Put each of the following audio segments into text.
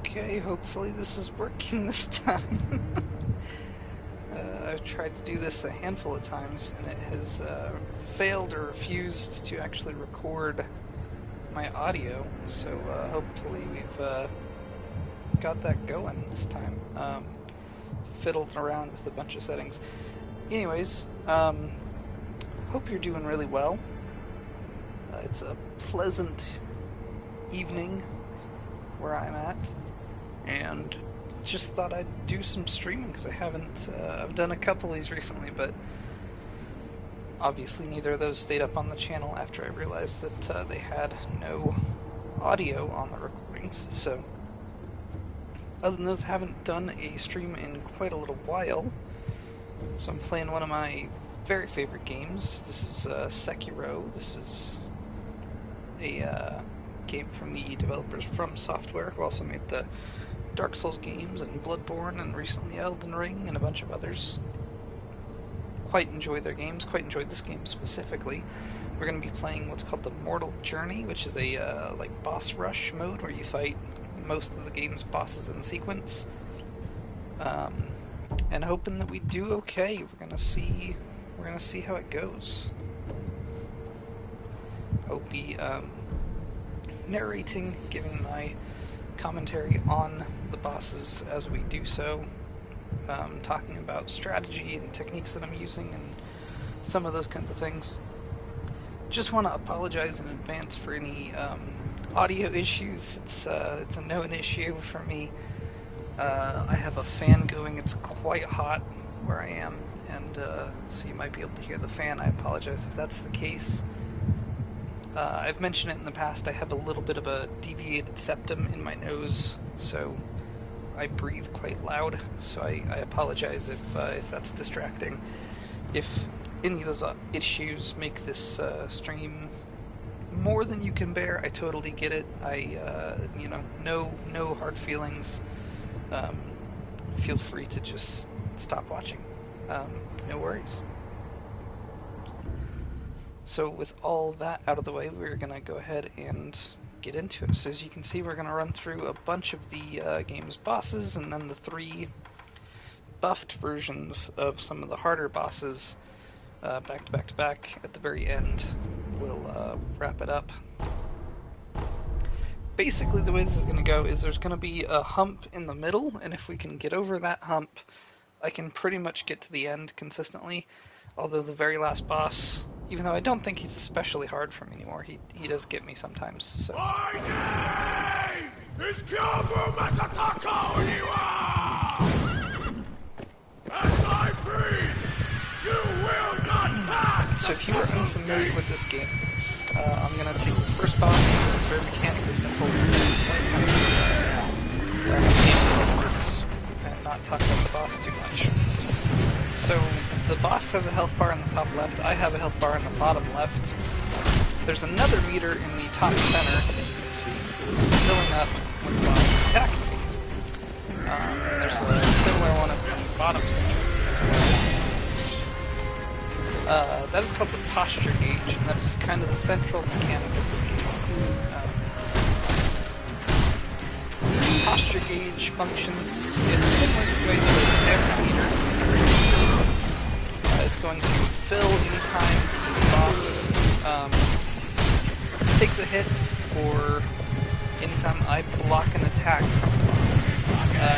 Okay, hopefully this is working this time. I've tried to do this a handful of times and it has failed or refused to actually record my audio, so hopefully we've got that going this time. Fiddled around with a bunch of settings. Anyways, hope you're doing really well. It's a pleasant evening where I'm at, and just thought I'd do some streaming because I haven't. I've done a couple of these recently, but obviously neither of those stayed up on the channel after I realized that they had no audio on the recordings. So, other than those, I haven't done a stream in quite a little while. So I'm playing one of my very favorite games. This is Sekiro. This is a game from the developers From Software, who also made the Dark Souls games and Bloodborne and recently Elden Ring and a bunch of others. Quite enjoy their games, quite enjoyed this game specifically. We're going to be playing what's called the Mortal Journey, which is a like boss rush mode where you fight most of the game's bosses in sequence. And hoping that we do okay. We're gonna see how it goes. I'll be narrating, giving my commentary on the bosses as we do so, talking about strategy and techniques that I'm using and some of those kinds of things. Just want to apologize in advance for any audio issues. It's a known issue for me. I have a fan going. It's quite hot where I am, and so you might be able to hear the fan. I apologize if that's the case. I've mentioned it in the past. I have a little bit of a deviated septum in my nose, so I breathe quite loud. So I apologize if that's distracting. If any of those issues make this stream more than you can bear, I totally get it. No hard feelings. Feel free to just stop watching. No worries. So with all that out of the way, we're going to go ahead and get into it. So as you can see, we're going to run through a bunch of the game's bosses, and then the 3 buffed versions of some of the harder bosses back to back to back at the very end. We'll wrap it up. Basically, the way this is going to go is there's going to be a hump in the middle, and if we can get over that hump, I can pretty much get to the end consistently. Although the very last boss, even though I don't think he's especially hard for me anymore, he does get me sometimes. So. My name is Kyobu Masataka Oniwa! As I breathe, you will not pass! So if you are unfamiliar with this game, I'm going to take this first boss because it's very mechanically simple to explain how it works, or how the game works, and not talk about the boss too much. So the boss has a health bar in the top left, I have a health bar in the bottom left. There's another meter in the top center that you can see is filling up when the boss is attacking me. And there's a similar one at the bottom center. That is called the posture gauge, and that is kind of the central mechanic of this game. The posture gauge functions, it's similar to the way that a stamina meter. It's going to fill anytime the boss takes a hit, or anytime I block an attack from the boss.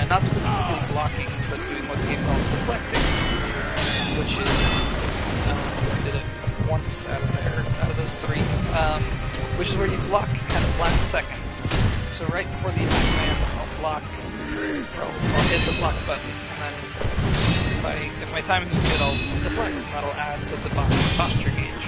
Not specifically blocking, but doing what the game calls deflecting, which is did it once out of those 3, which is where you block kind of last second. So right before the attack lands, I'll block, or I'll hit the block button, and then if my timing's good, I'll deflect, and that'll add to the boss's posture gauge.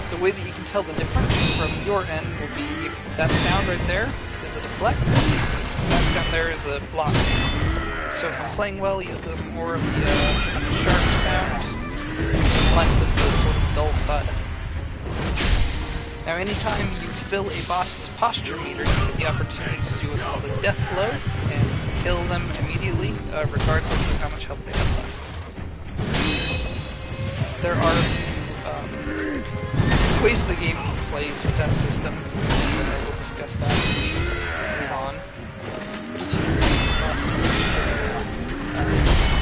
The way that you can tell the difference from your end will be that sound right there is a deflect, that sound there is a block. So if I'm playing well, you get more of the sharp sound, less of the sort of dull thud. Now anytime you fill a boss's posture meter, you get the opportunity to do what's called a death blow, and kill them immediately, regardless of how much health they have left. There are ways the game plays with that system, and we'll discuss that later on. But as you can see, this boss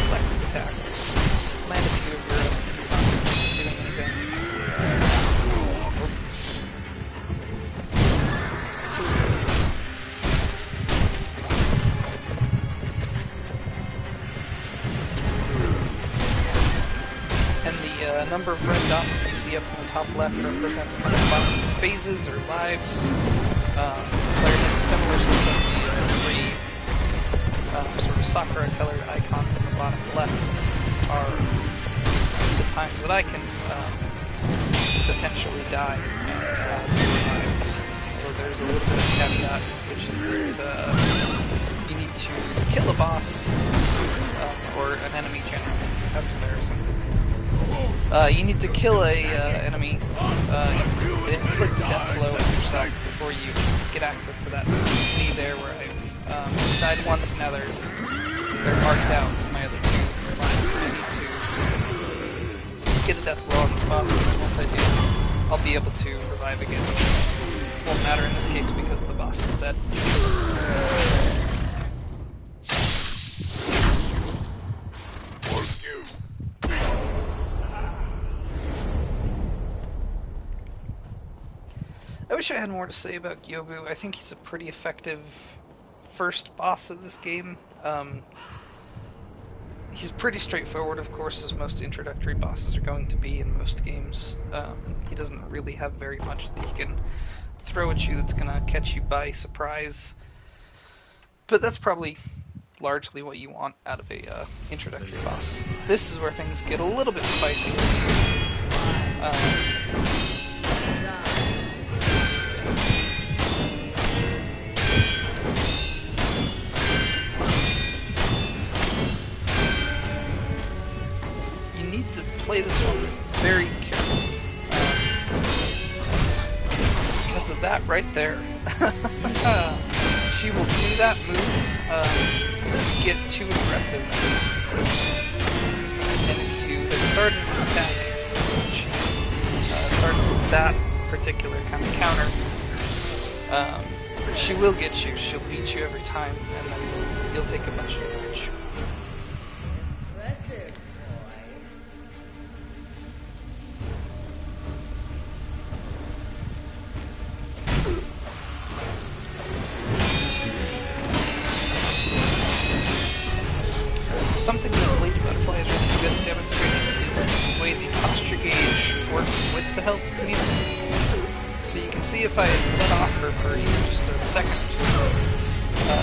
flex his attacks, land a few of your own, not doing anything. Number of red dots that you see up in the top left represents one of the boss's phases or lives. Player has a similar system. The three sort of sakura-colored icons in the bottom left are the times that I can potentially die and be revived. Or there's a little bit of caveat, which is that you need to kill a boss or an enemy generally. That's embarrassing. You need to kill a enemy, inflict a death blow on yourself before you get access to that. So you can see there where I've died once, now they're marked out with my other two lines. I need to get a death blow on this boss, and then once I do, I'll be able to revive again. It won't matter in this case because the boss is dead. I wish I had more to say about Gyobu. I think he's a pretty effective first boss of this game. He's pretty straightforward, of course, as most introductory bosses are going to be in most games. He doesn't really have very much that he can throw at you that's going to catch you by surprise. But that's probably largely what you want out of a introductory boss. This is where things get a little bit spicy. Play this one very carefully because of that right there. She will do that move, get too aggressive, and if you had started an attack, she starts that particular kind of counter, she will get you. She'll beat you every time, and then you'll take a bunch of damage. Something that Lady Butterfly is really good at demonstrating is the way the posture gauge works with the health community. So you can see if I let off her for even just a second or two,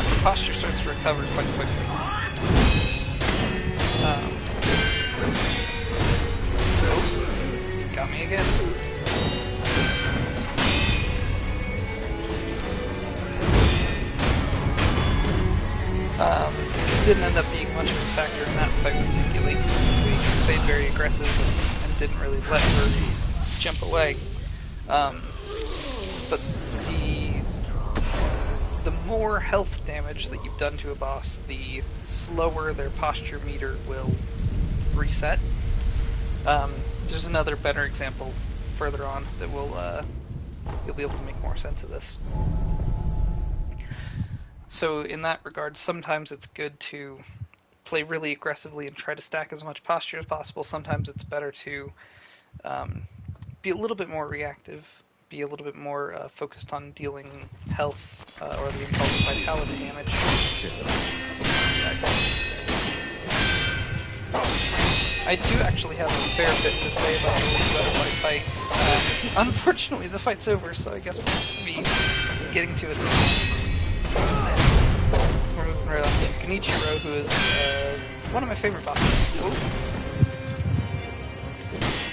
the posture starts to recover quite quickly. Oh, got me again. Didn't end up being much of a factor in that fight particularly. We stayed very aggressive and didn't really let her jump away. But the more health damage that you've done to a boss, the slower their posture meter will reset. There's another better example further on that will you'll be able to make more sense of this. So in that regard, sometimes it's good to play really aggressively and try to stack as much posture as possible. Sometimes it's better to be a little bit more reactive, be a little bit more focused on dealing health or the impulse vitality damage. I do actually have a fair bit to say about the Butterfly fight. Unfortunately, the fight's over, so I guess we'll be getting to it. We're moving right on to Genichiro, who is one of my favorite bosses. Oh.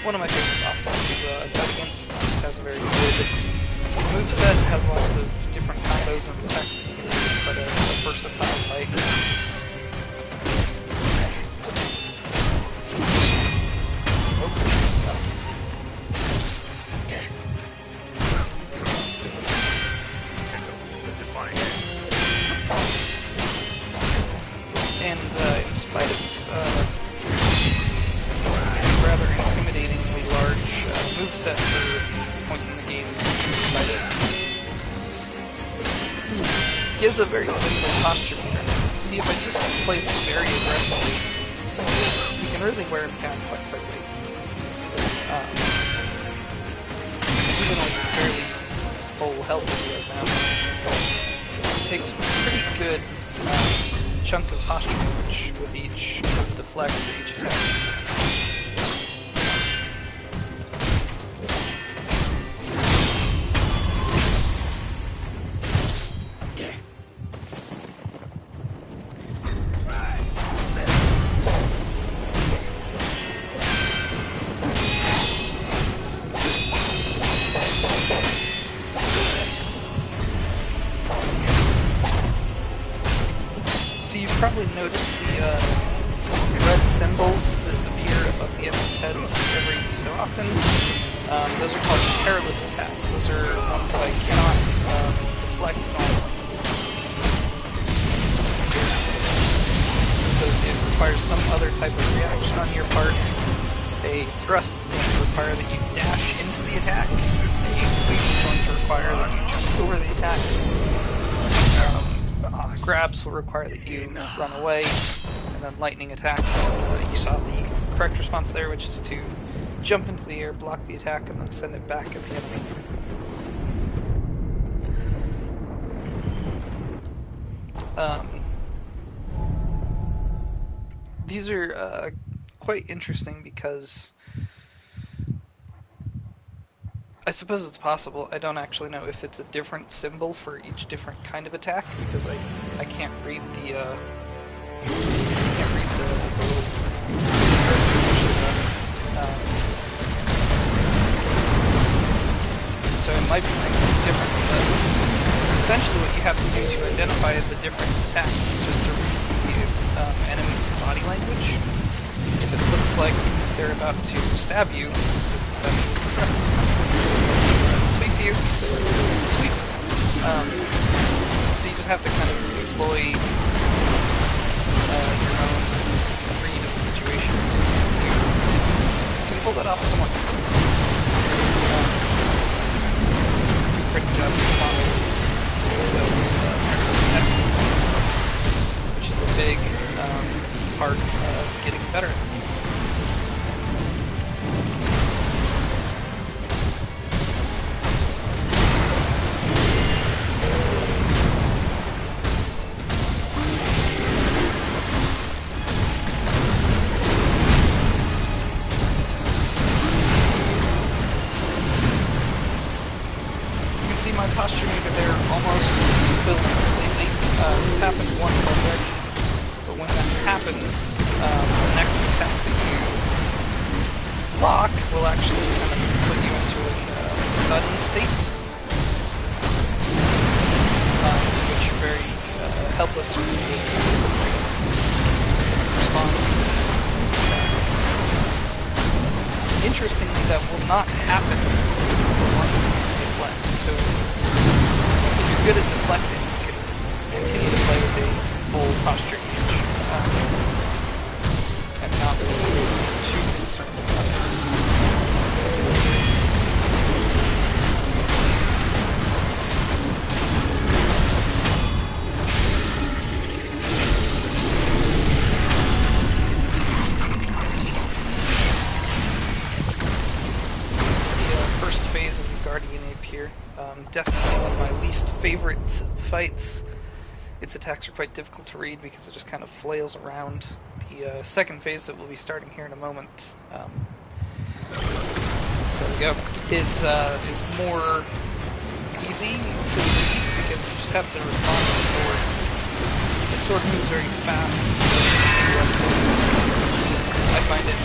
One of my favorite bosses to fight against. He has a very good moveset, has lots of different combos and attacks that you can do, but a versatile fight. And in spite of rather intimidatingly large moveset for point in the game. He has a very limited posture meter. See, if I just play very aggressively, you can really wear him down quite quickly. Even with fairly full health as he has now, he takes a pretty good chunk of posture damage with each deflect or each attack. Probably noticed the red symbols that appear above the enemy's heads every so often. Those are called careless attacks. Those are ones that I cannot deflect normally. So it requires some other type of reaction on your part. A thrust is going to require that you dash into the attack. A sweep is going to require that you jump over the attack. Grabs will require that you run away, and then lightning attacks. You saw the correct response there, which is to jump into the air, block the attack, and then send it back at the enemy. These are quite interesting because I suppose it's possible. I don't actually know if it's a different symbol for each different kind of attack because I can't read the little so it might be something different. But essentially, what you have to do to identify the different attacks is just to read the enemy's body language. If it looks like they're about to stab you, that means the thrust is coming. Sweep you, sweep. So you just have to kind of employ your own read of the situation. You can pull that off somewhat. Do a pretty job of following those attacks, which is a big part of getting better. My posture meter there almost filled completely. This happened once already, but when that happens, the next attack that you block will actually kind of put you into a stun state, in which you're very helpless to respond to these attacks. Interestingly, that will not happen once you deflect. So if you're good at deflecting, you can continue to play with a full posture gauge and not really too concerned about it. Definitely one of my least favorite fights. Its attacks are quite difficult to read because it just kind of flails around. The second phase that we'll be starting here in a moment, there we go, is more easy to read because you just have to respond to the sword. The sword moves very fast, so I find it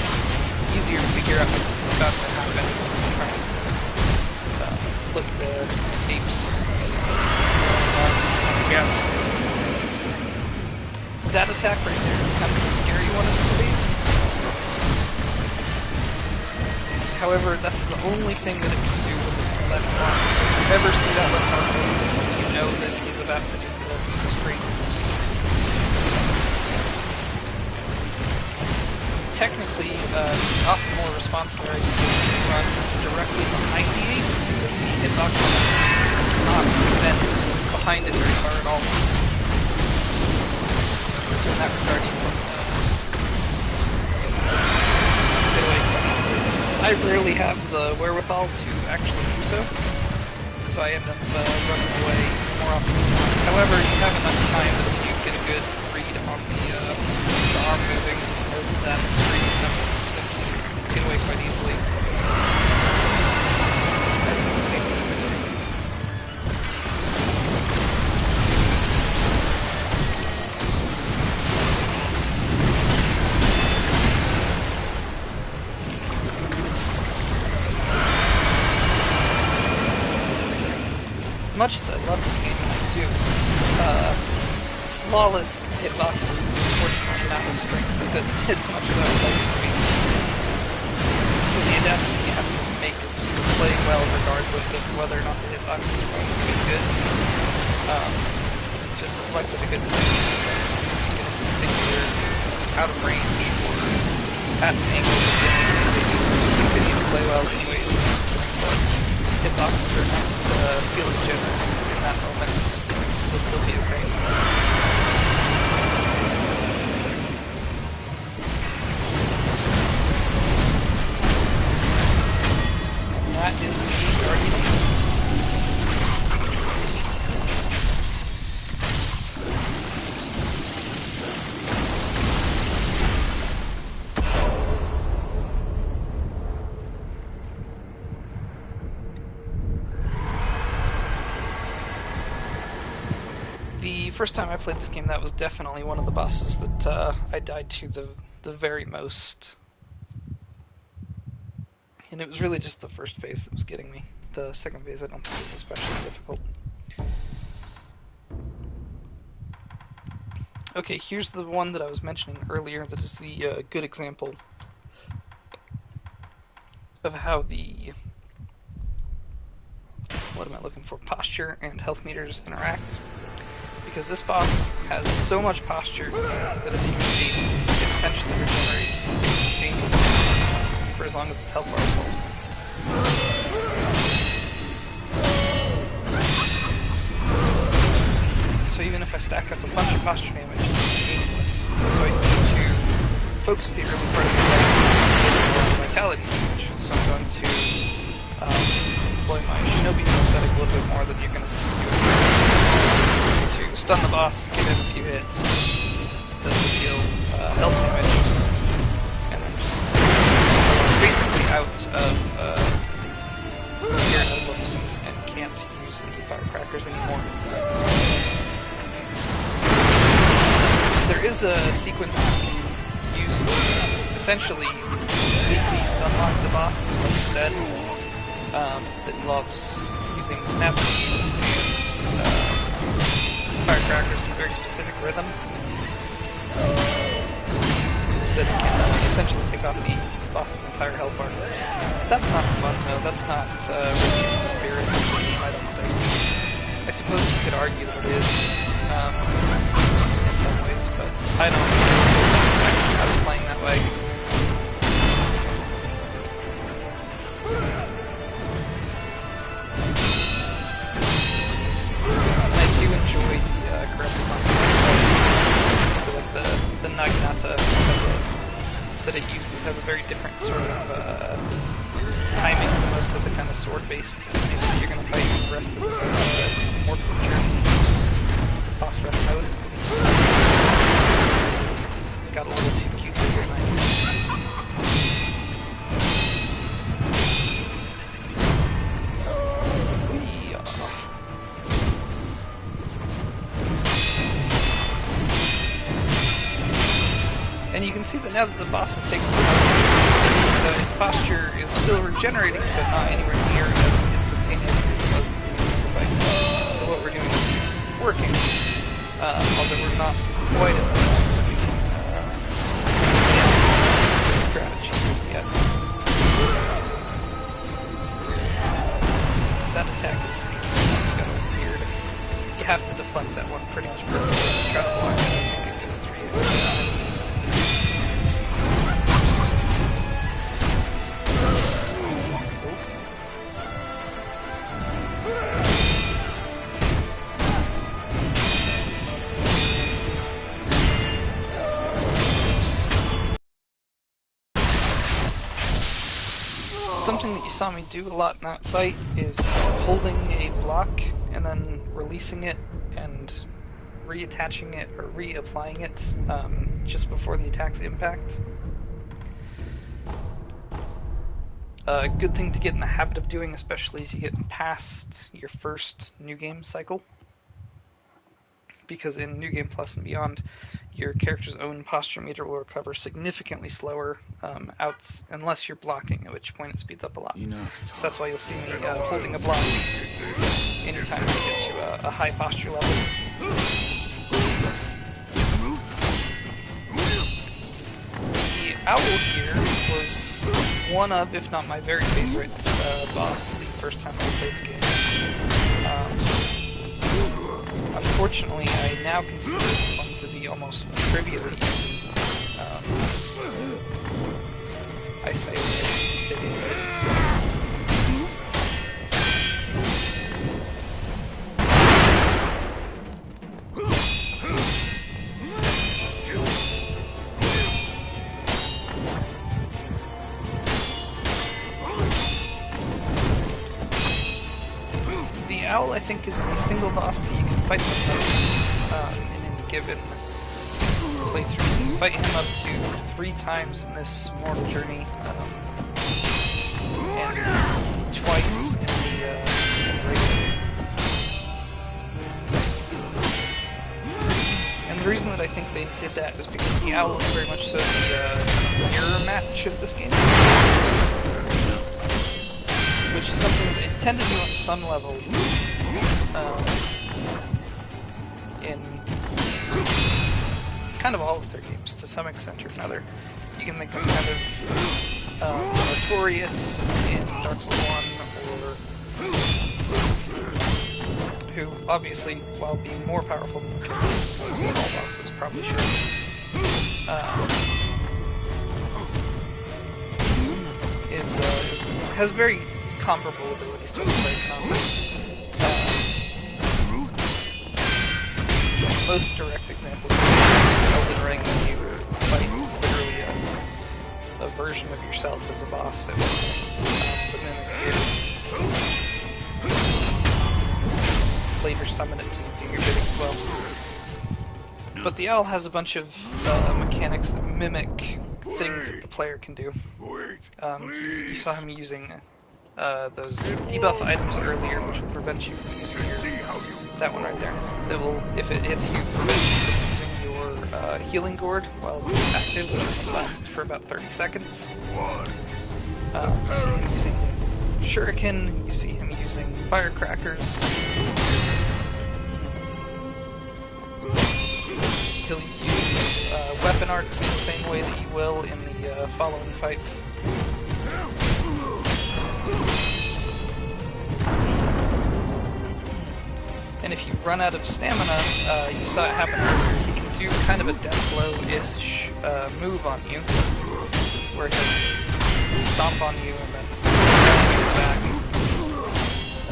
easier to figure out what's about to happen when I'm trying to look at the apes, I guess. That attack right there is kind of the scary one of the phase. However, that's the only thing that it can do with its left arm. So if you ever see that left arm move, you know that he's about to do the straight. Technically, the optimal response there is to run directly behind the ape. hitbox not extend behind it very far at all. So in that regard, you can get away quite easily. I rarely have the wherewithal to actually do so, so I end up running away more often than not. However, you have enough time that if you get a good read on the arm moving or that screen, then you get away quite easily. As you can see. Much as I love this game, and I do, flawless hitboxes is unfortunately not a strength of it. It's much as I would like it to be. So the adaptation you have to make is just to play well regardless of whether or not the hitboxes are going to be good. Just reflect with a good time. If you're out of range or at an angle, just continue to play well anyways. But hitboxes are not feeling generous in that moment. They'll still be okay. And that is the Guardian. The first time I played this game, that was definitely one of the bosses that I died to the very most. And it was really just the first phase that was getting me. The second phase I don't think was especially difficult. Okay, here's the one that I was mentioning earlier that is the good example of how the, what am I looking for, posture and health meters interact. Because this boss has so much posture that, as you can see, it essentially regenerates instantaneously for as long as its health bar is full. So even if I stack up a bunch of posture damage, it's meaningless. So I need to focus the early part of the fight on vitality damage. So I'm going to employ my shinobi aesthetic a little bit more than you're going to see to stun the boss, give him a few hits, then deal health damage, and then just basically out of spirit emblems and can't use the firecrackers anymore. There is a sequence that you can use to essentially completely stun lock the boss instead that involves using snap speeds and firecrackers in a very specific rhythm that can essentially take off the boss's entire health bar. That's not fun though, that's not really in the spirit of the game, I don't think. I suppose you could argue that it is in some ways, but I don't actually have it playing that way. I do enjoy the corrupted monster. I feel like the Naginata that it uses has a very different sort of timing than most of the kind of sword-based enemies that you're going to fight in the rest of this Mortal Journey boss rush mode. Got a little too cute here, and and you can see that now that the boss has taken its posture is still regenerating, but not anywhere near as instantaneous as it was in the beginning of the fight. So what we're doing is working, although we're not quite at the point that we can strategy just yet. That attack is sneaky. It's kind of weird. You have to deflect that one pretty much perfectly to try to block it. I think it goes 3 hits. Something that you saw me do a lot in that fight is holding a block and then releasing it and reattaching it or reapplying it just before the attack's impact. A good thing to get in the habit of doing, especially as you get past your first New Game cycle. Because in New Game Plus and beyond, your character's own posture meter will recover significantly slower unless you're blocking, at which point it speeds up a lot. So that's why you'll see me holding a block anytime I get to a high posture level. The owl here was one of, if not my very favorite, boss the first time I played the game. Unfortunately, I now consider this one to be almost trivially easy. I say it to be The owl, I think, is the single boss that you can fight the most in any given playthrough. You can fight him up to 3 times in this mortal journey, and twice in the raid. And the reason that I think they did that is because the owl is very much so the mirror match of this game. Which is something that they tend to do on some level in kind of all of their games to some extent or another. You can think of kind of Notorious in Dark Souls 1, or who obviously, while being more powerful than the small bosses probably should, thihas very comparable abilities to player combat. Most direct example is Elden Ring, when you fight literally a version of yourself as a boss that will mimic you. Later summon it to do your bidding as well. But the owl has a bunch of mechanics that mimic things that the player can do. You saw him using those debuff items earlier, which will prevent you from using that one right there. That will, if it hits you, prevent you from using your healing gourd while it's active, which will last for about 30 seconds. You see him using shuriken, you see him using firecrackers. He'll use weapon arts in the same way that you will in the following fights. And if you run out of stamina, you saw it happen earlier, he can do kind of a death blow-ish move on you, where he'll stomp on you and then stab you back.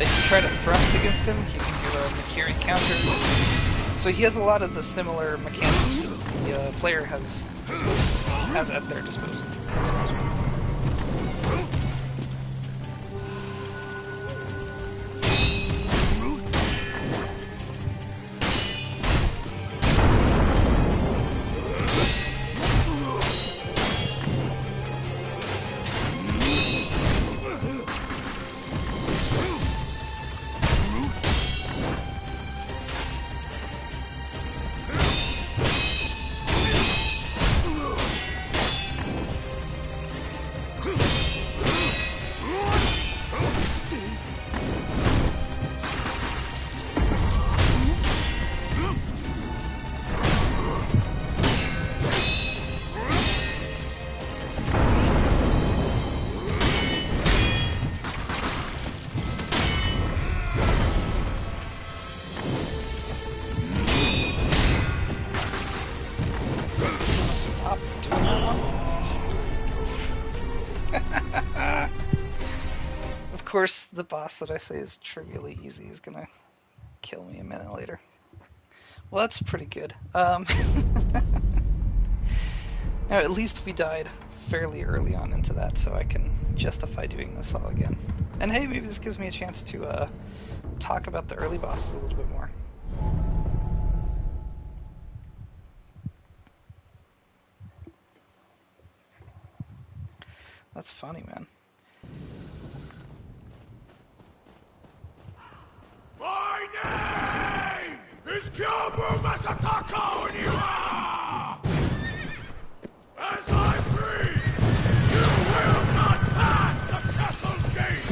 If you try to thrust against him, he can do a Mikiri counter. So he has a lot of the similar mechanics that the player has at their disposal. Of course, the boss that I say is trivially easy is gonna kill me a minute later. Well, that's pretty good. Now, at least we died fairly early on into that, so I can justify doing this all again. And hey, maybe this gives me a chance to talk about the early bosses a little bit more. That's funny, man. My name is Kyobu Masataka Oniwa! As I breathe, you will not pass the castle gate!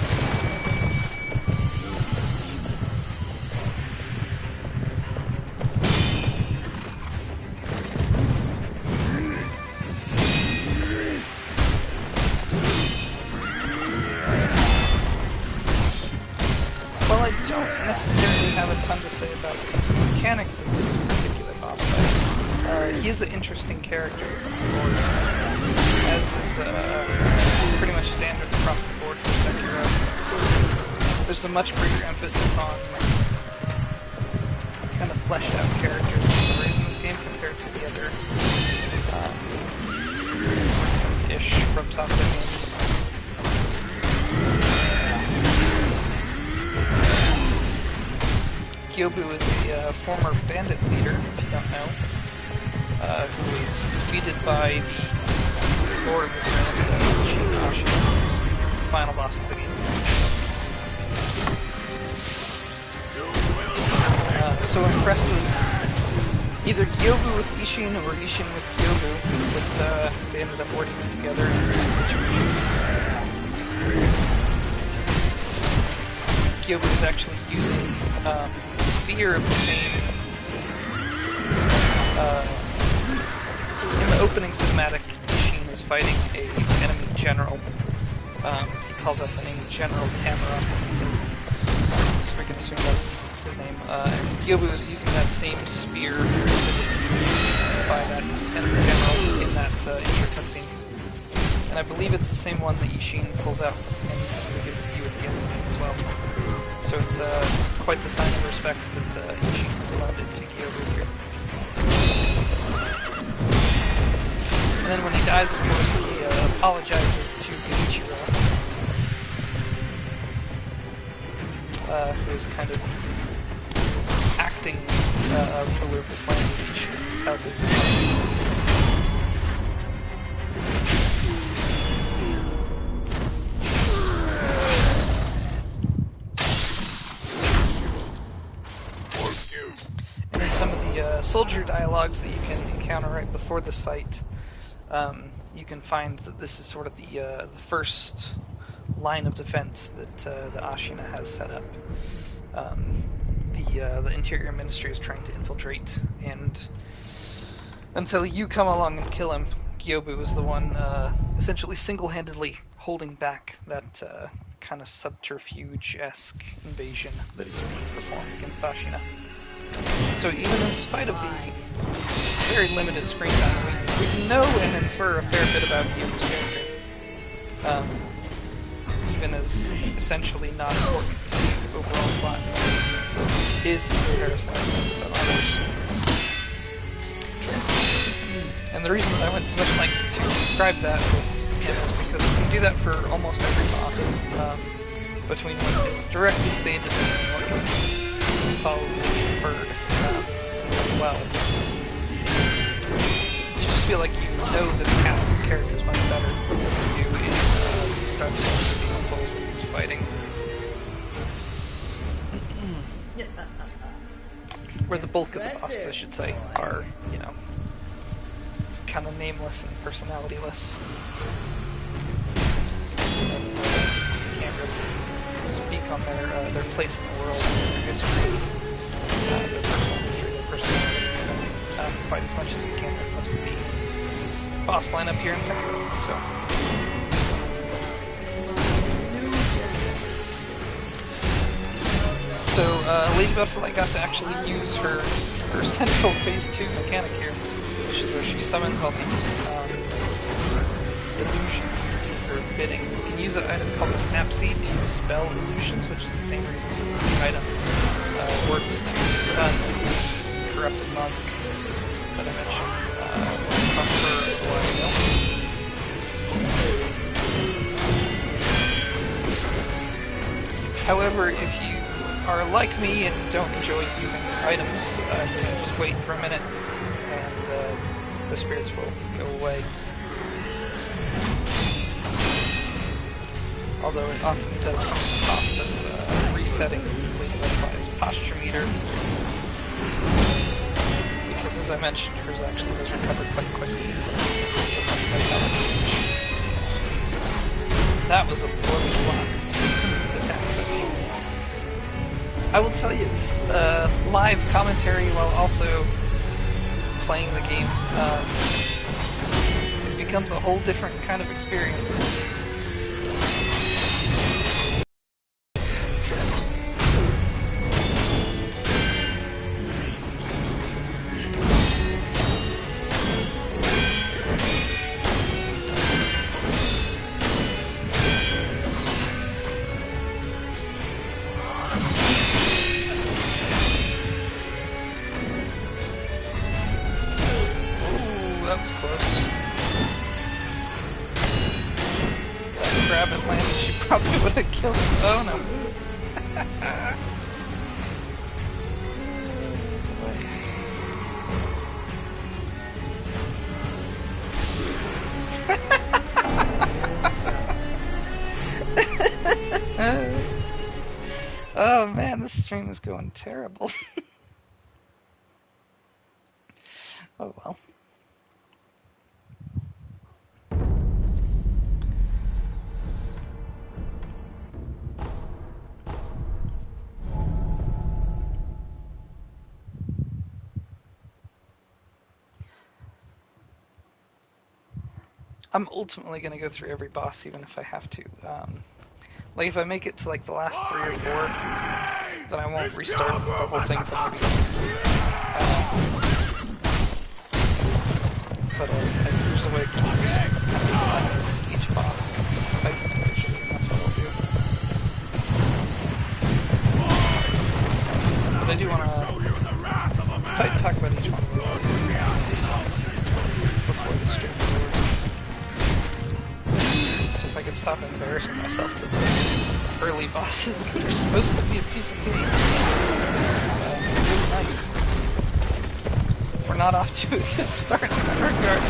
Well, I don't necessarily have a ton to say about the mechanics of this particular boss fight. He is an interesting character from the lore, as is pretty much standard across the board for Sekiro. There's a much greater emphasis on kind of fleshed out characters and stories in this game compared to the other recent-ish From Software games. Kyobu is a former bandit leader, if you don't know, who was defeated by the Lord of the Serenity, who's the final boss of the game. So impressed was either Kyobu with Ishin or Ishin with Kyobu, but they ended up working together in some situations. Kyobu is actually using spear of the same in the opening cinematic. Ishin is fighting a enemy general. He calls out the name General Tamara, so we can assume that's his name. And Kyobu is using that same spear that was used by that enemy general in that intro cutscene. And I believe it's the same one that Ishin pulls out and uses against you at the end of the game as well. So it's quite the sign of respect that Ishin has allowed it to Kyobu here. And then when he dies, of course, he apologizes to Genichiro, who is kind of acting ruler of this land as Ishin's house is defined. Soldier dialogues that you can encounter right before this fight, you can find that this is sort of the first line of defense that the Ashina has set up. The Interior Ministry is trying to infiltrate, and until you come along and kill him, Kyobu is the one essentially single-handedly holding back that kind of subterfuge-esque invasion that is being performed against Ashina. So even in spite of the very limited screen time, we know and infer a fair bit about Kyobu's character. Even as essentially not important to the overall plot as he is in comparison to some others. And the reason that I went to such lengths to describe that with him is because you can do that for almost every boss, between what is directly stated and what can be solidly inferred really well. You just feel like you know this cast of characters much better than you do in Dark Souls or Demon Souls when you're fighting. Where the bulk of the bosses, I should say, are, you know, kind of nameless and personalityless. And you can't really speak on their place in the world, their history, their personal history, their personality, quite as much as you can with most of the boss lineup here in Sekiro. So Lady Butterfly got to actually use her central Phase 2 mechanic here, which is where she summons all these illusions to do her bidding. You can use an item called the Snap Seed to use spell illusions, which is the same reason the item works to stun Corrupted Monk that I mentioned across her a while ago. However, if you are like me and don't enjoy using items, you can just wait for a minute and the spirits will go away. Although it often does come at the cost of resetting Levi's posture meter. Because as I mentioned, hers actually does recover quite quickly. That was a blowy block. I will tell you, this live commentary while also playing the game, it becomes a whole different kind of experience. Probably would have killed him. Oh no. Oh man, this stream is going terrible. Oh well. I'm ultimately going to go through every boss, even if I have to. Like, if I make it to, like, the last 3 or 4, then I won't restart the whole thing from the beginning. But there's a way to select each boss, fight them individually, and that's what I'll do. But I do want to talk about each one of these ones before the stream is over. So if I could stop embarrassing myself to the early bosses that are supposed to be a piece of cake, really nice. We're not off to a good start in that regard.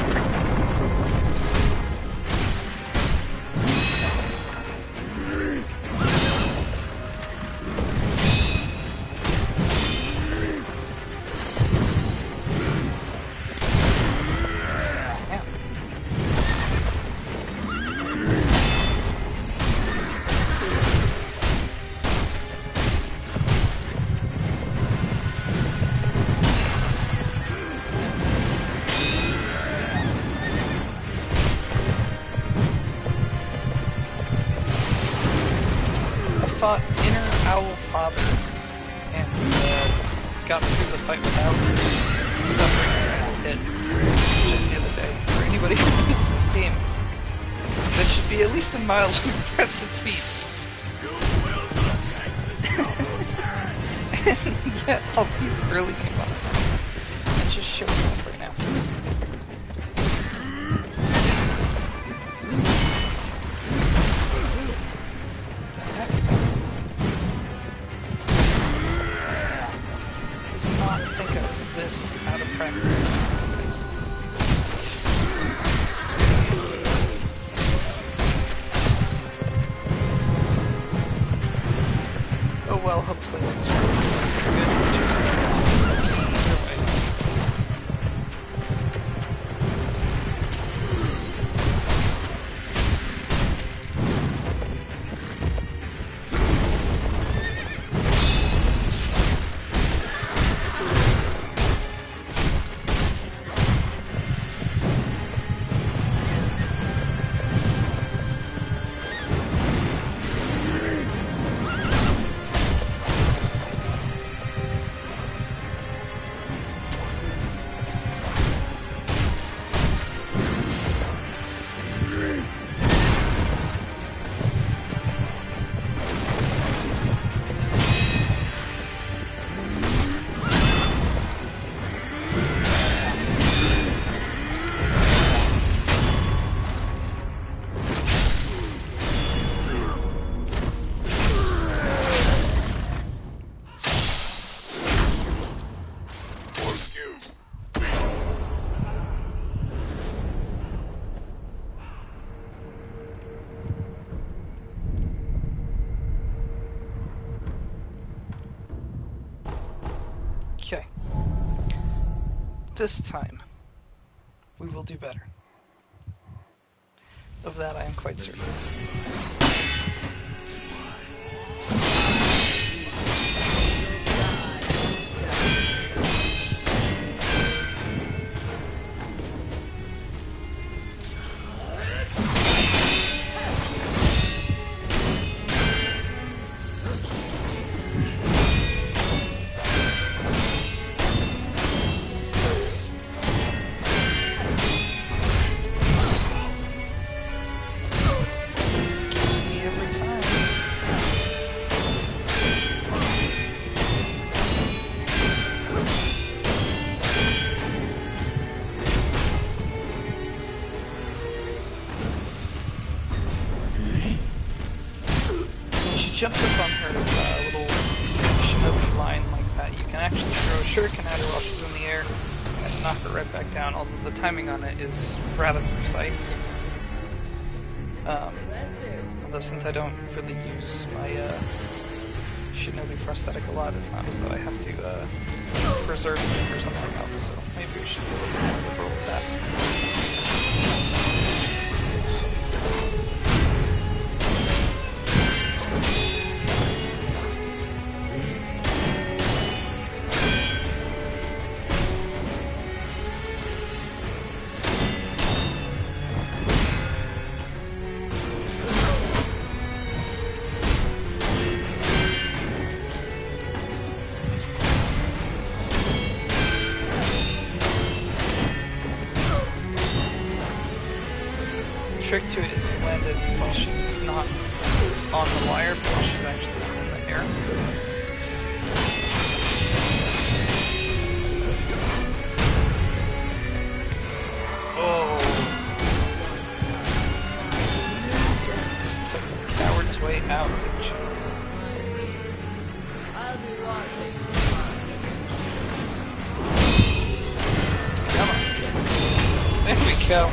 Fought Inner Owl Father and got through the fight without suffering a single hit just the other day. For anybody who knows this game, that should be at least a mildly impressive feat. And yet, all these early game bosses, it's just showing up right now. This out of practice. Oh well, hopefully it's this time, we will do better. Of that I am quite certain. Jumped up on her little shinobi line like that, you can actually throw a shuriken at her while she's in the air and knock her right back down, although the timing on it is rather precise. Although since I don't really use my shinobi prosthetic a lot, it's not as though I have to preserve it for something else, so maybe we should be a little more liberal with that. Trick to it is to land it while she's not on the wire, but while she's actually in the air. Oh! Took the coward's way out, didn't she? I'll be watching. Come on. There we go.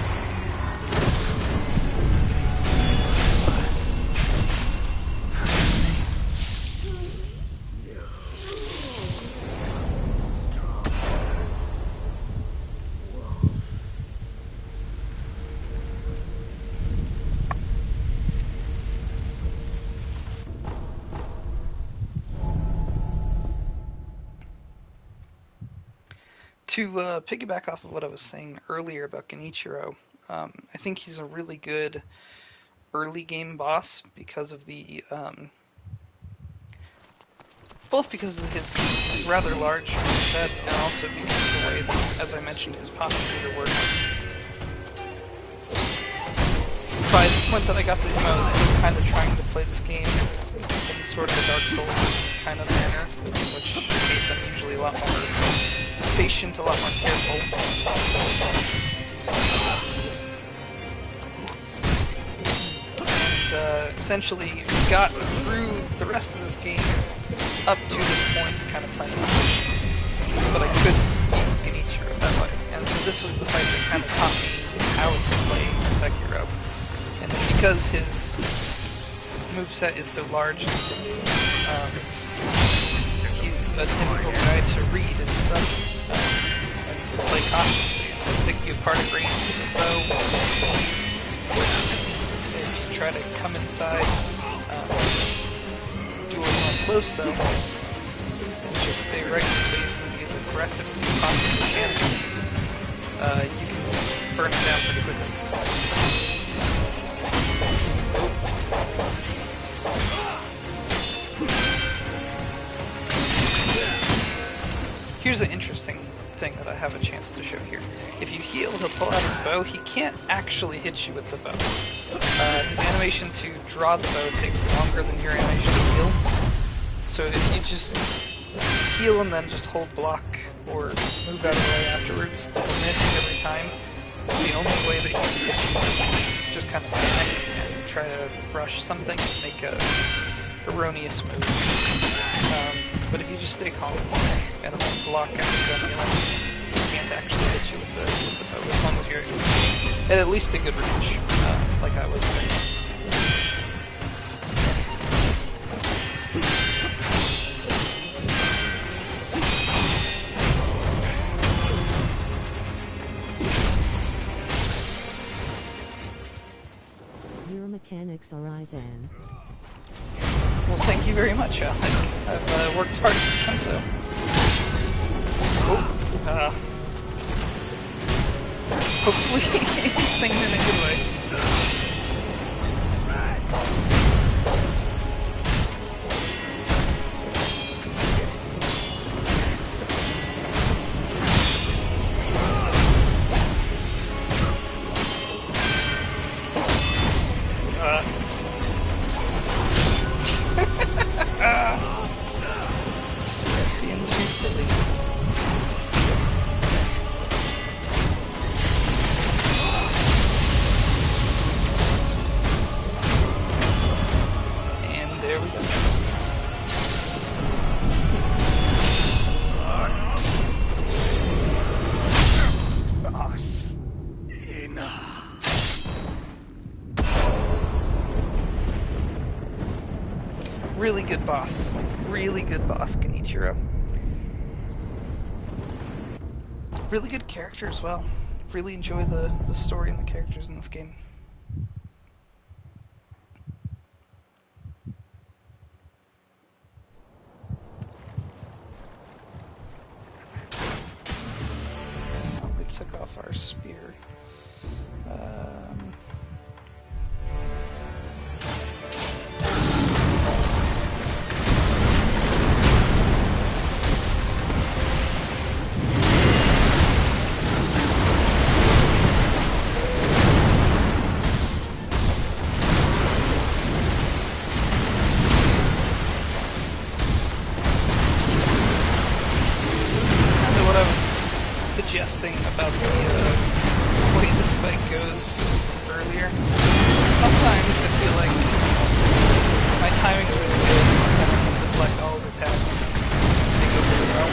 To piggyback off of what I was saying earlier about Genichiro, I think he's a really good early game boss because of the both because of his rather large set and also because of the way that, as I mentioned, his popping meter works. By the point that I got to him, I was still kind of trying to play this game in sort of a Dark Souls kind of manner, in which case I'm usually a lot more patient, a lot more careful. And essentially got through the rest of this game up to this point kind of playing patience, but I couldn't beat Genichiro that way. And so this was the fight that kind of taught me how to play Sekiro. And because his moveset is so large, he's a difficult guy to read and stuff. And to play cautiously, and pick you apart at range with the bow. If you try to come inside, do it on close though, and just stay right in his face and be as aggressive as you possibly can, you can burn him down pretty quickly. Here's an interesting thing that I have a chance to show here. If you heal, he'll pull out his bow. He can't actually hit you with the bow. His animation to draw the bow takes longer than your animation to heal. So if you just heal and then just hold block or move out of the way afterwards, he'll miss every time. The only way that he can hit you is just kind of panic and try to rush something and make a erroneous move. But if you just stay calm and hold block after done healing, he can't actually hit you with the bow as long as you're at least a good range, like I was saying. prison. Well, thank you very much, Alec. I've worked hard to become so. Hopefully insane in a good way. Being too silly. And there we go. Really good boss. Really good boss, Genichiro. Really good character as well. Really enjoy the story and the characters in this game. Oh, we took off our spear. Suggesting about the way this fight goes earlier. Sometimes I feel like my timing's really good and I can deflect all his attacks and they go really well.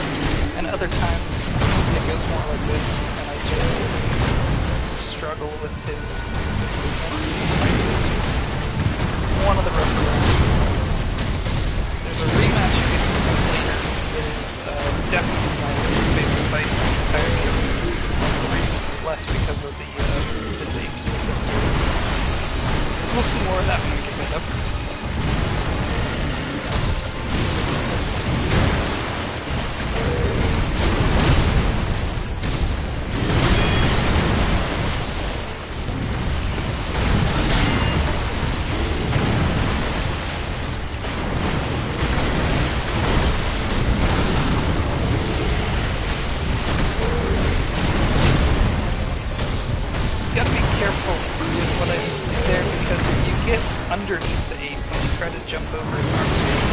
And other times it goes more like this and I just struggle with his movements in this fight. One of the rougher rounds. There's a rematch against him later that is definitely my favorite fight in the entire game. The reason is less because of the save specifically. We'll see more of that when we get it up. Underneath the ape, when you try to jump over its arm speed,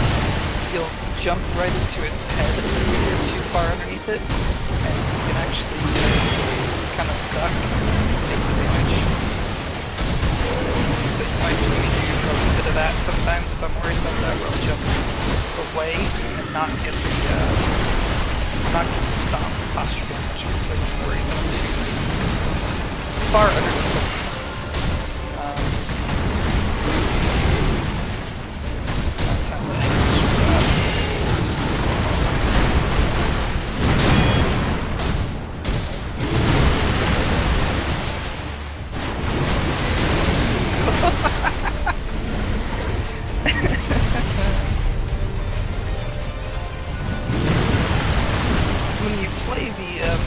you'll jump right into its head if you're too far underneath it, and you can actually kind of stuck and take the damage. So you might see me do a little bit of that sometimes if I'm worried about that, where I'll jump away and not get the stomp posture damage because I'm worried that I'm too far underneath it.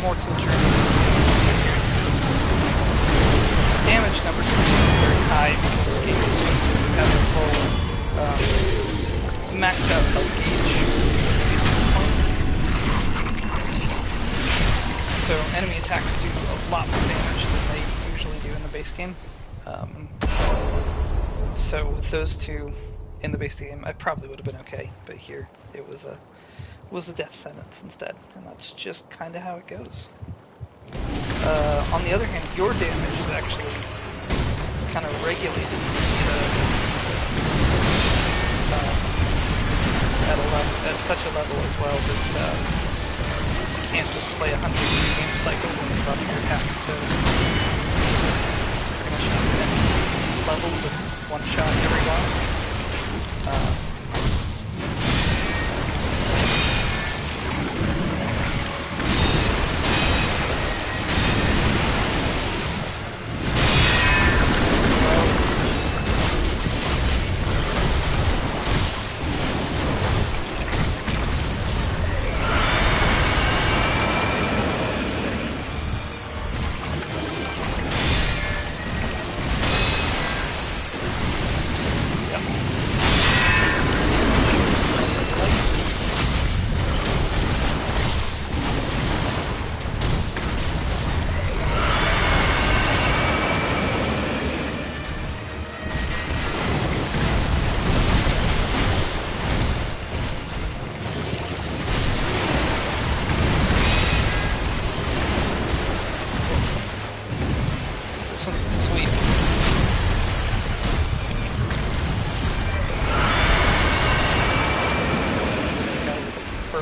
Mortal Journey, damage numbers are very high because the game assumes that you have a full maxed out health gauge. So enemy attacks do a lot more damage than they usually do in the base game. So with those two in the base game, I probably would have been okay, but here it was a death sentence instead, and that's just kind of how it goes. On the other hand, your damage is actually kind of regulated to be at such a level as well that you can't just play 100 game cycles and run your attack to pretty much infinite levels and one-shot every boss.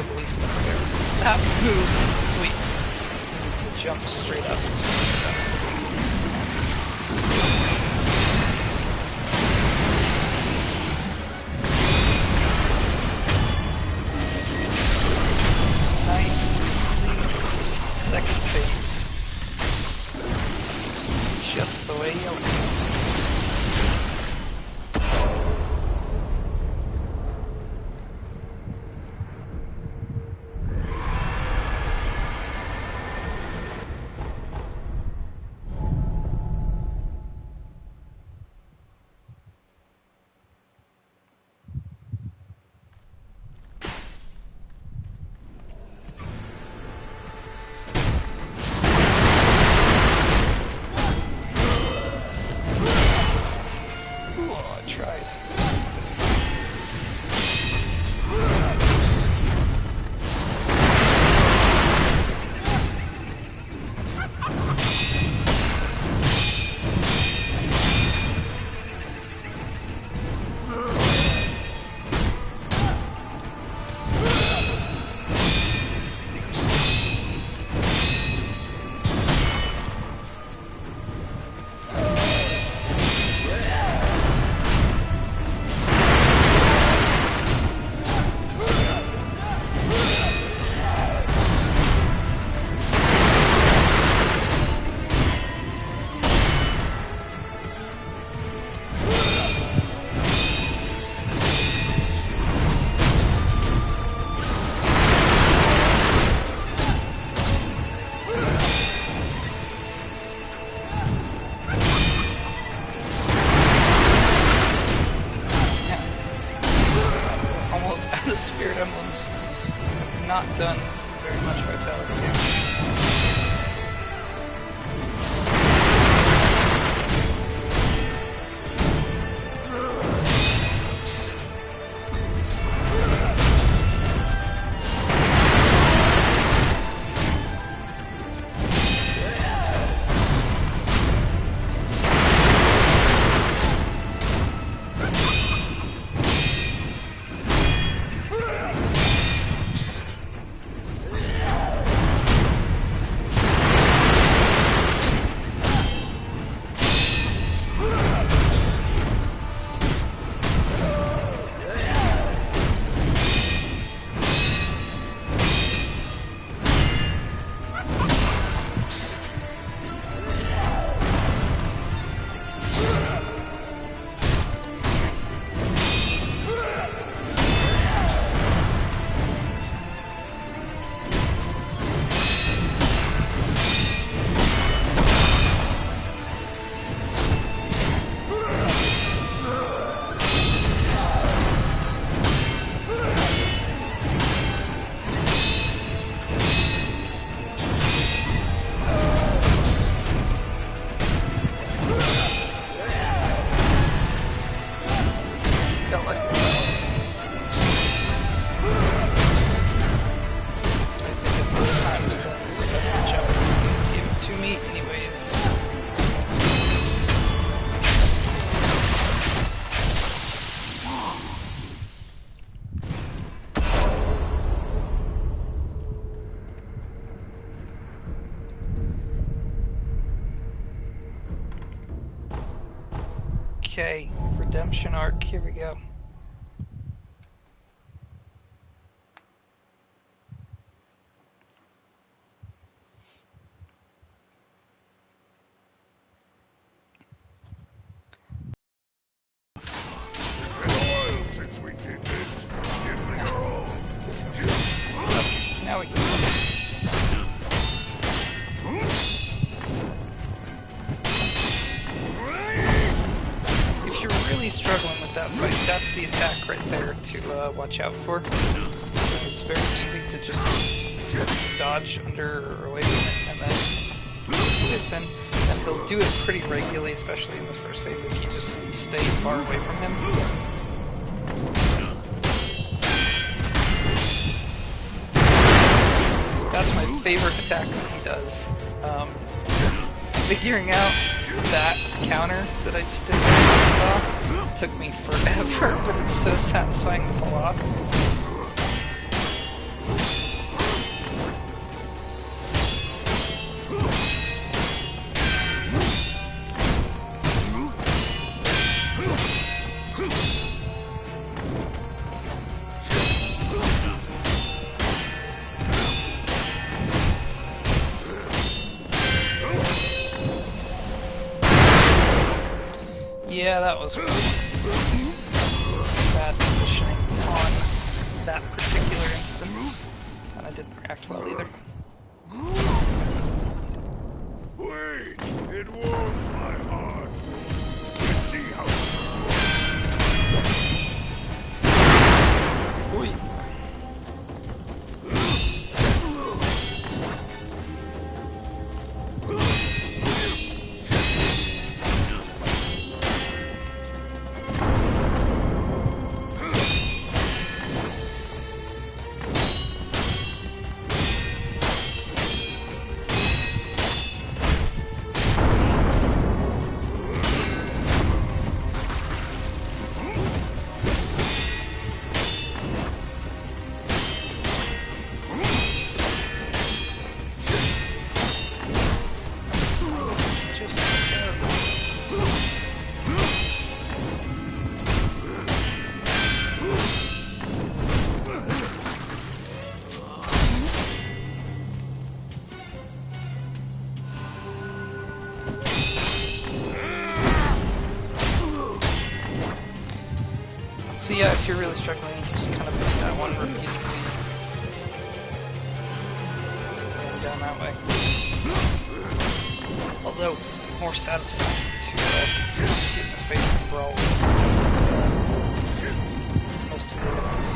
horribly stuck there. That move is sweet. To jump straight up. It's really tough. Nice, easy second phase. Just the way you like it. Spirit Emblems have not done very much vitality damage. Okay, redemption arc, here we go. Since we did this, give me your all. Now we can. If you're really struggling with that fight, that's the attack right there to watch out for. Because it's very easy to just dodge under or away from it, and then hits in. And he'll do it pretty regularly, especially in this first phase, if you just stay far away from him. That's my favorite attack that he does. Figuring out that counter that I just did that I saw took me forever, but it's so satisfying to pull off. Yeah, that was really bad positioning on that particular instance, and I didn't react well either. Wait! It warmed my heart. Let's see how Oi. So yeah, if you're really struggling, you can just kind of pick that one repeatedly and down that way. Although, more satisfying to get in the space and brawl with most of the enemies.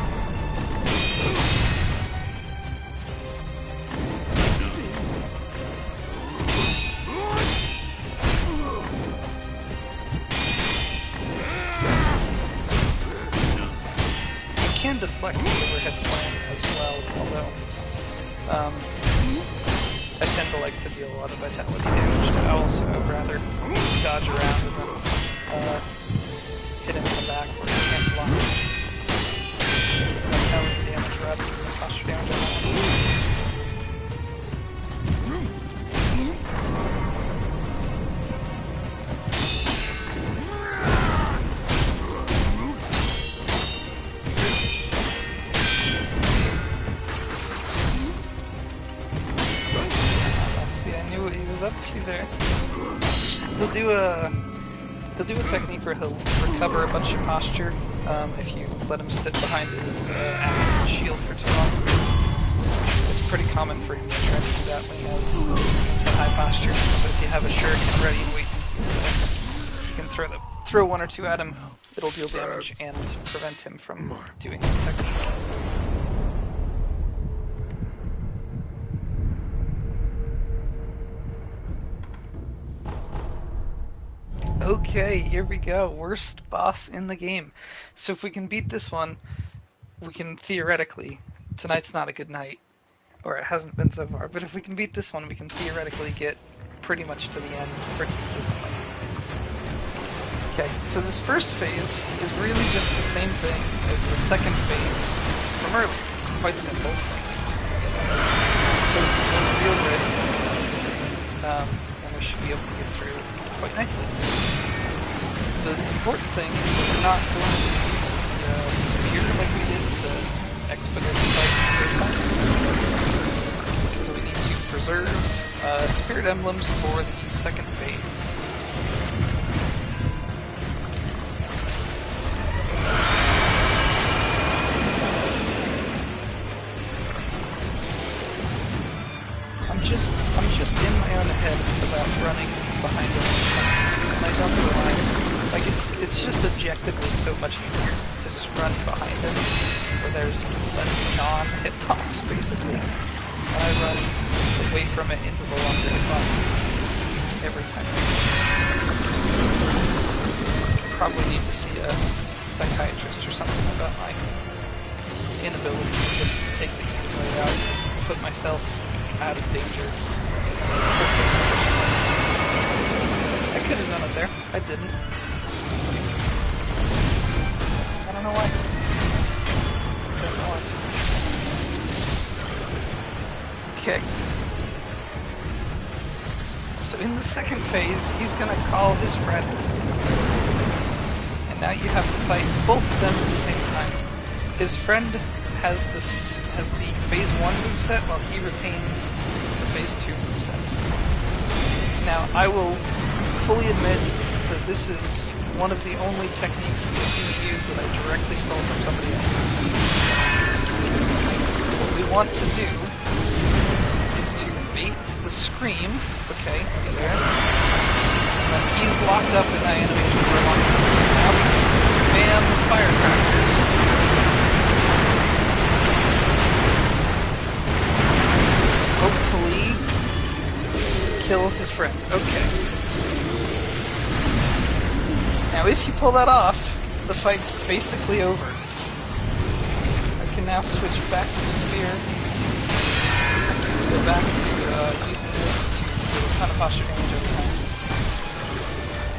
Can deflect the overhead slam as well, although I tend to like to deal a lot of vitality damage to Owl, so I'd rather dodge around and then hit him in the back where he can't block vitality damage rather than the posture damage on that one. Up to there. He'll do a technique where he'll recover a bunch of posture if you let him sit behind his acid shield for too long. It's pretty common for him to try to do that when he has a high posture. But if you have a shuriken ready and waiting, you can throw one or two at him. It'll deal damage and prevent him from doing the technique. Okay, here we go. Worst boss in the game. So if we can beat this one, we can theoretically... Tonight's not a good night, or it hasn't been so far, but if we can beat this one, we can theoretically get pretty much to the end pretty consistently. Okay, so this first phase is really just the same thing as the second phase from earlier. It's quite simple. Poses no real risk, and we should be able to get through quite nicely. The important thing is that we're not going to use the spear like we did to expedite the fight the first time. So we need to preserve spirit emblems for the second phase. I'm just in my own head about running behind him. When I jump the line, like it's just objectively so much easier to just run behind him, where there's a non-hitbox basically, and I run away from it into the longer hitbox every time. Probably need to see a psychiatrist or something about my inability to just take the easy way out, put myself out of danger. I could have done it there. I didn't. I don't know why. I don't know why. Okay. So in the second phase, he's gonna call his friend. And now you have to fight both of them at the same time. His friend has the phase 1 moveset while he retains the phase 2 moveset. Now, I will fully admit that this is one of the only techniques that you'll see me use that I directly stole from somebody else. What we want to do is to bait the scream, okay, there, and then he's locked up in that animation for a long time. Now we can spam firecrackers. Hopefully kill his friend. Okay. Now if you pull that off, the fight's basically over. I can now switch back to the spear. Go back to using this to do a ton of posture damage every time.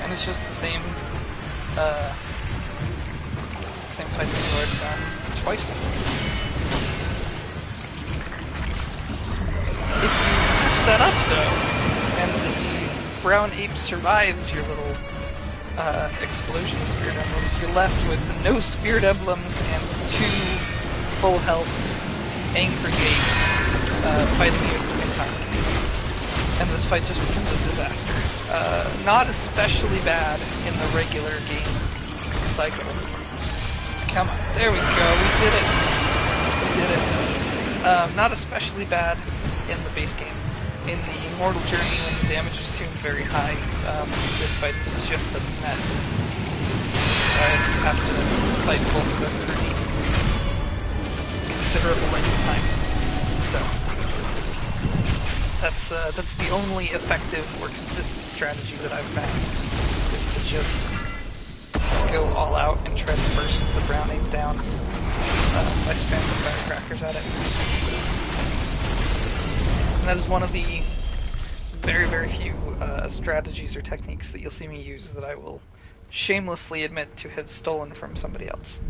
And it's just the same fight that we've already done twice now. If you mess that up though, and the brown ape survives your little explosion of spirit emblems, you're left with no spirit emblems and 2 full health angry apes fighting you at the same time. And this fight just becomes a disaster. Not especially bad in the regular game cycle. Come on, there we go, we did it. We did it. Not especially bad in the base game. In the Immortal Journey, when the damage is tuned very high, this fight is just a mess. You have to fight both of them for a considerable length of time. So that's the only effective or consistent strategy that I've found, is to just go all out and try to burst the brown ape down by spamming firecrackers at it. And that is one of the very, very few strategies or techniques that you'll see me use that I will shamelessly admit to have stolen from somebody else.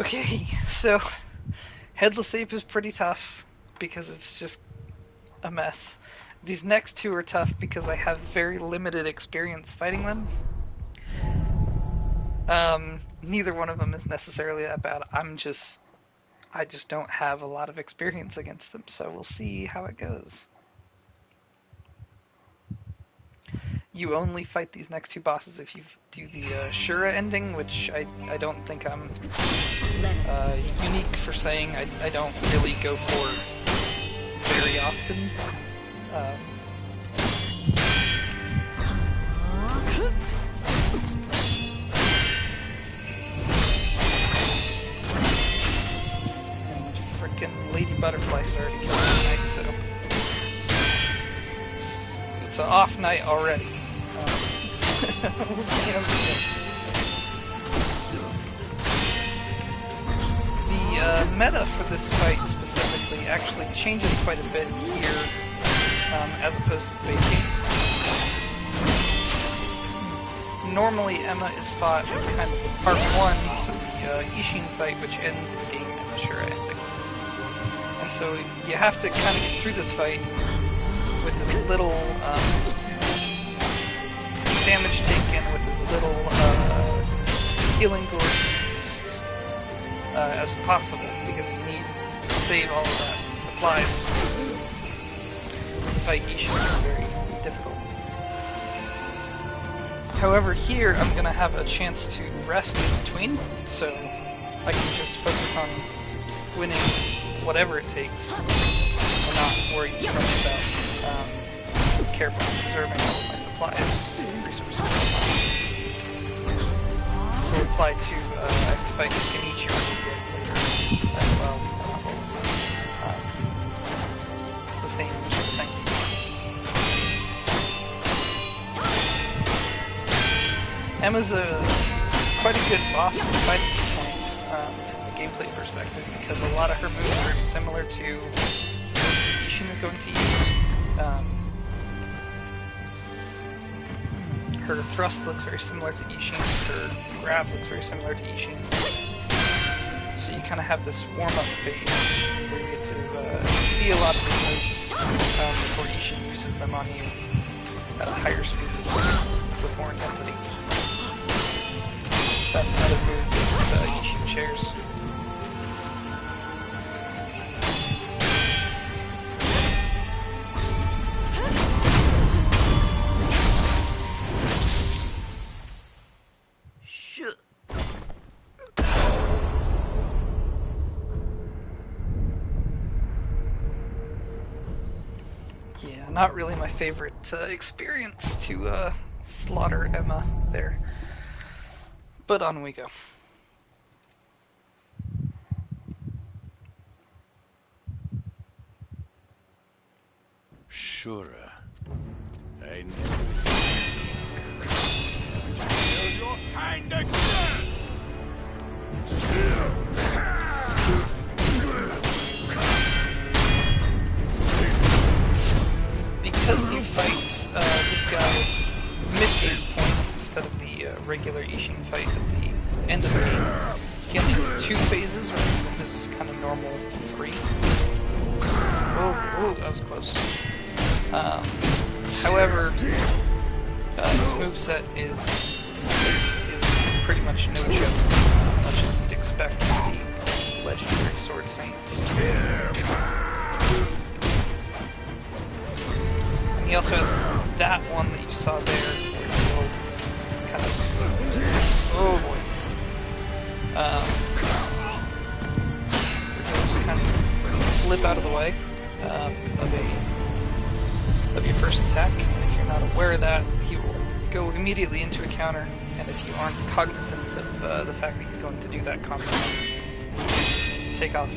Okay, so Headless Ape is pretty tough because it's just a mess. These next 2 are tough because I have very limited experience fighting them. Neither one of them is necessarily that bad. I just don't have a lot of experience against them, so we'll see how it goes. You only fight these next 2 bosses if you do the Shura ending, which I don't think I'm unique for saying I don't really go for very often. And frickin' Lady Butterfly's already killed tonight, so it's an off night already. We'll see how this goes. The meta for this fight specifically actually changes quite a bit here, as opposed to the base game. Normally Emma is fought as kind of the part 1 to the Ishin fight, which ends the game in the Shura ending. And so you have to kind of get through this fight with this little damage taken, with this little healing gourd used as possible, because you need to save all of that supplies to fight Ishin. It's very difficult. However, here I'm going to have a chance to rest in between, so I can just focus on winning whatever it takes, and not worry too much about carefully preserving all of my supplies and resources. This will apply to I have to fight Kenichi later as well. It's the same sort of thing. Emma's quite a good boss to fight at this point, from a gameplay perspective, because a lot of her moves are similar to what Ishin is going to use. Her thrust looks very similar to Ishin's, her grab looks very similar to Ishin's. So you kind of have this warm-up phase where you get to see a lot of the moves before Ishin uses them on you at a higher speed with more intensity. That's another move that Ishin shares. not really my favorite experience to slaughter Emma there. But on we go. Shura. I never feel your kind again! Because you fight this guy mid-game points instead of the regular Ishin fight at the end of the game, he only has 2 phases, rather than his kind of normal 3. Oh, that was close. However, his moveset is pretty much no joke, much as you'd expect from the legendary Sword Saint. And he also has that one that you saw there, where he'll kind of, oh boy, where he'll just kind of slip out of the way of your first attack, and if you're not aware of that, he will go immediately into a counter, and if you aren't cognizant of the fact that he's going to do that constantly, take off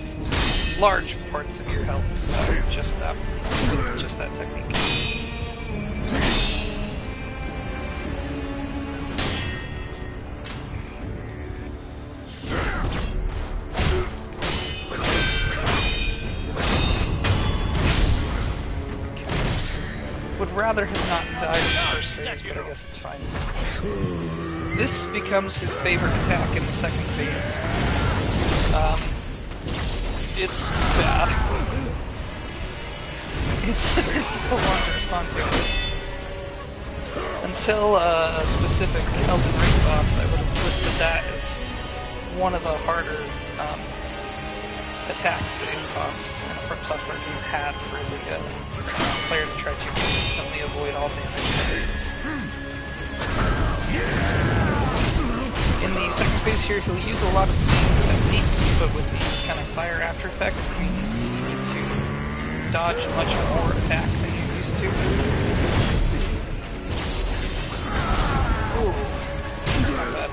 large parts of your health with just that technique. Would rather have not died in the first phase, but I guess it's fine. This becomes his favorite attack in the second phase. It's bad. It's a difficult one to respond to. Until a specific Elden Ring boss, I would have listed that as one of the harder attacks that Incos and From Software game had for the player to try to consistently avoid all damage. In the second phase here, he'll use a lot of the same techniques, but with these kind of fire after effects, that means you need to dodge much more attack than you're used to. Ooh, not bad.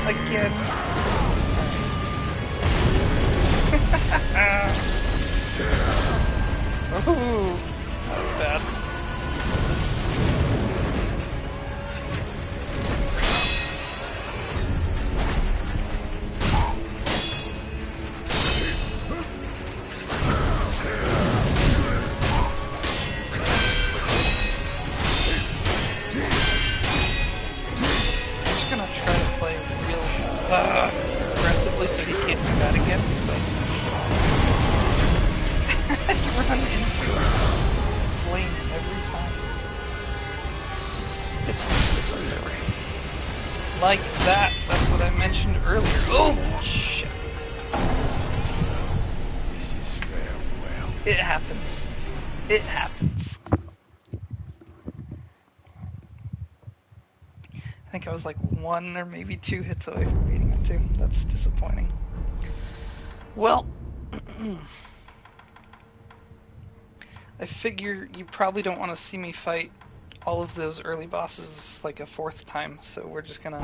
Again. Oh, that was bad. Aggressively so he can't do that again. Run into a flame every time. It's fine, this one's over. Like that, that's what I mentioned earlier. Oh, shit. This is farewell. It happens. It happens. I think I was like 1 or maybe 2 hits away from beating it too. That's disappointing. Well, I figure you probably don't want to see me fight all of those early bosses like a 4th time, so we're just gonna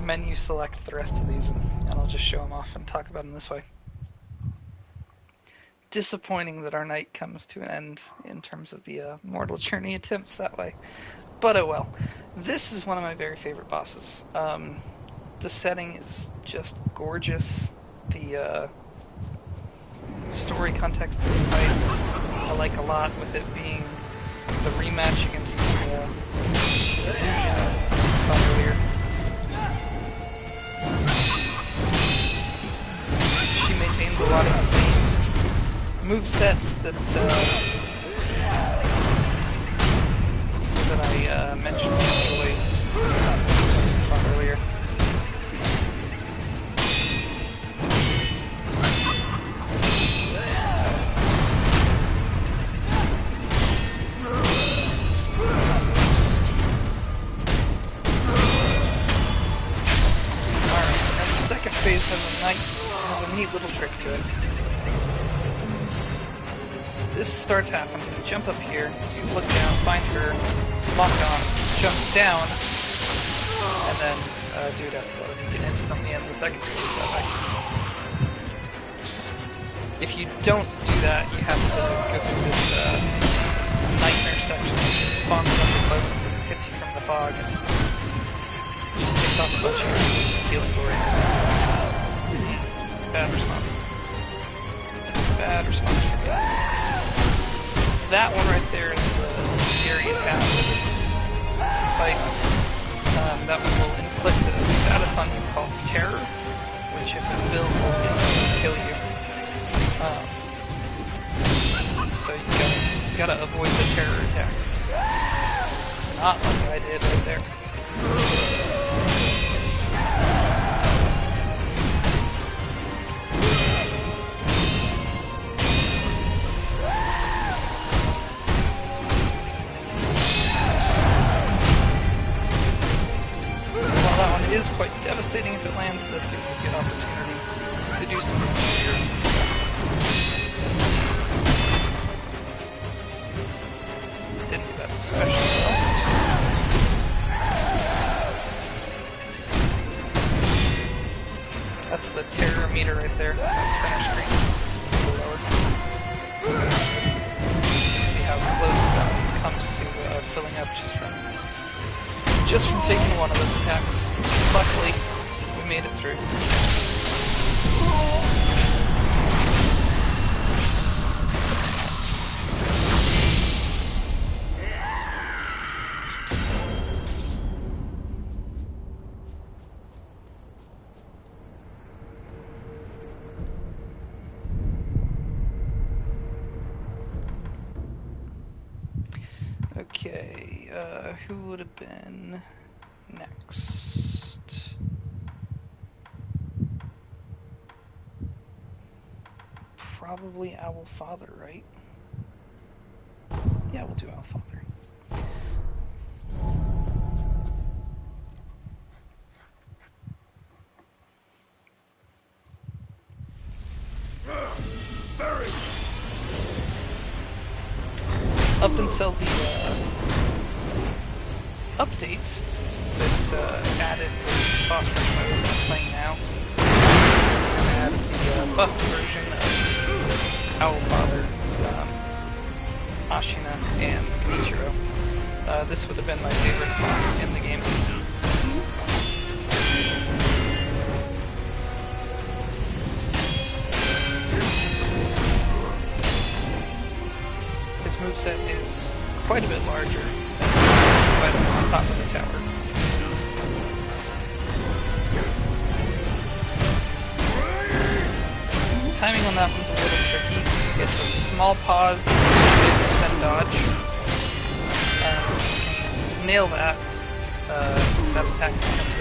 menu select the rest of these and I'll just show them off and talk about them this way. Disappointing that our night comes to an end in terms of the Mortal Journey attempts that way. But oh well. This is one of my very favorite bosses. The setting is just gorgeous. The story context of this fight I like a lot, with it being the rematch against the illusion earlier. She maintains a lot of the same movesets that I mentioned initially earlier. Phase has a neat little trick to it. This starts happening. You jump up here, you look down, find her, lock on, jump down, and then do it after that. You can instantly end the second phase that way. If you don't do that, you have to go through this nightmare section which spawns up the buttons and hits you from the fog and just takes off a bunch of heal stories. Bad response. Bad response from me. That one right there is the scary attack for this fight. That one will inflict a status on you called Terror, which if it fills will instantly kill you. So you gotta avoid the terror attacks. Not like I did right there. Is quite devastating if it lands. It does give you a good opportunity to do some weird stuff. Didn't do that especially well. That's the terror meter right there. That's center screen. A little lower. See how close that comes to filling up just from taking one of those attacks. Luckily, we made it through. Okay, who would have been next? Probably Owl Father, right? Yeah, we'll do Owl Father. Up until the update that added this boss rush mode that I'm playing now, and added the buffed version of Owl Father, Ashina, and Kenichiro. This would have been my favorite boss in the game. His moveset is quite a bit larger than the fight on top of the tower. Timing on that one's a little tricky. It's a small pause, big spin dodge. Nail that, that attack becomes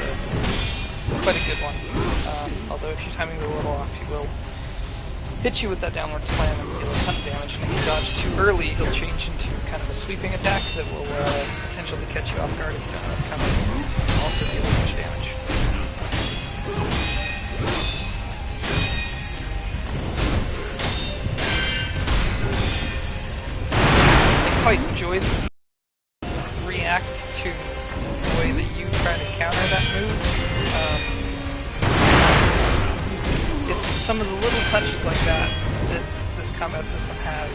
quite a good one. Although if you're timing it a little off, he will hit you with that downward slam and deal a ton of damage. And if you dodge too early, he'll change into kind of a sweeping attack that will potentially catch you off guard if you don't know it's coming. And also deal a bunch of damage. I quite enjoy the react to the way that you try to counter that move. It's some of the little touches like that that this combat system has.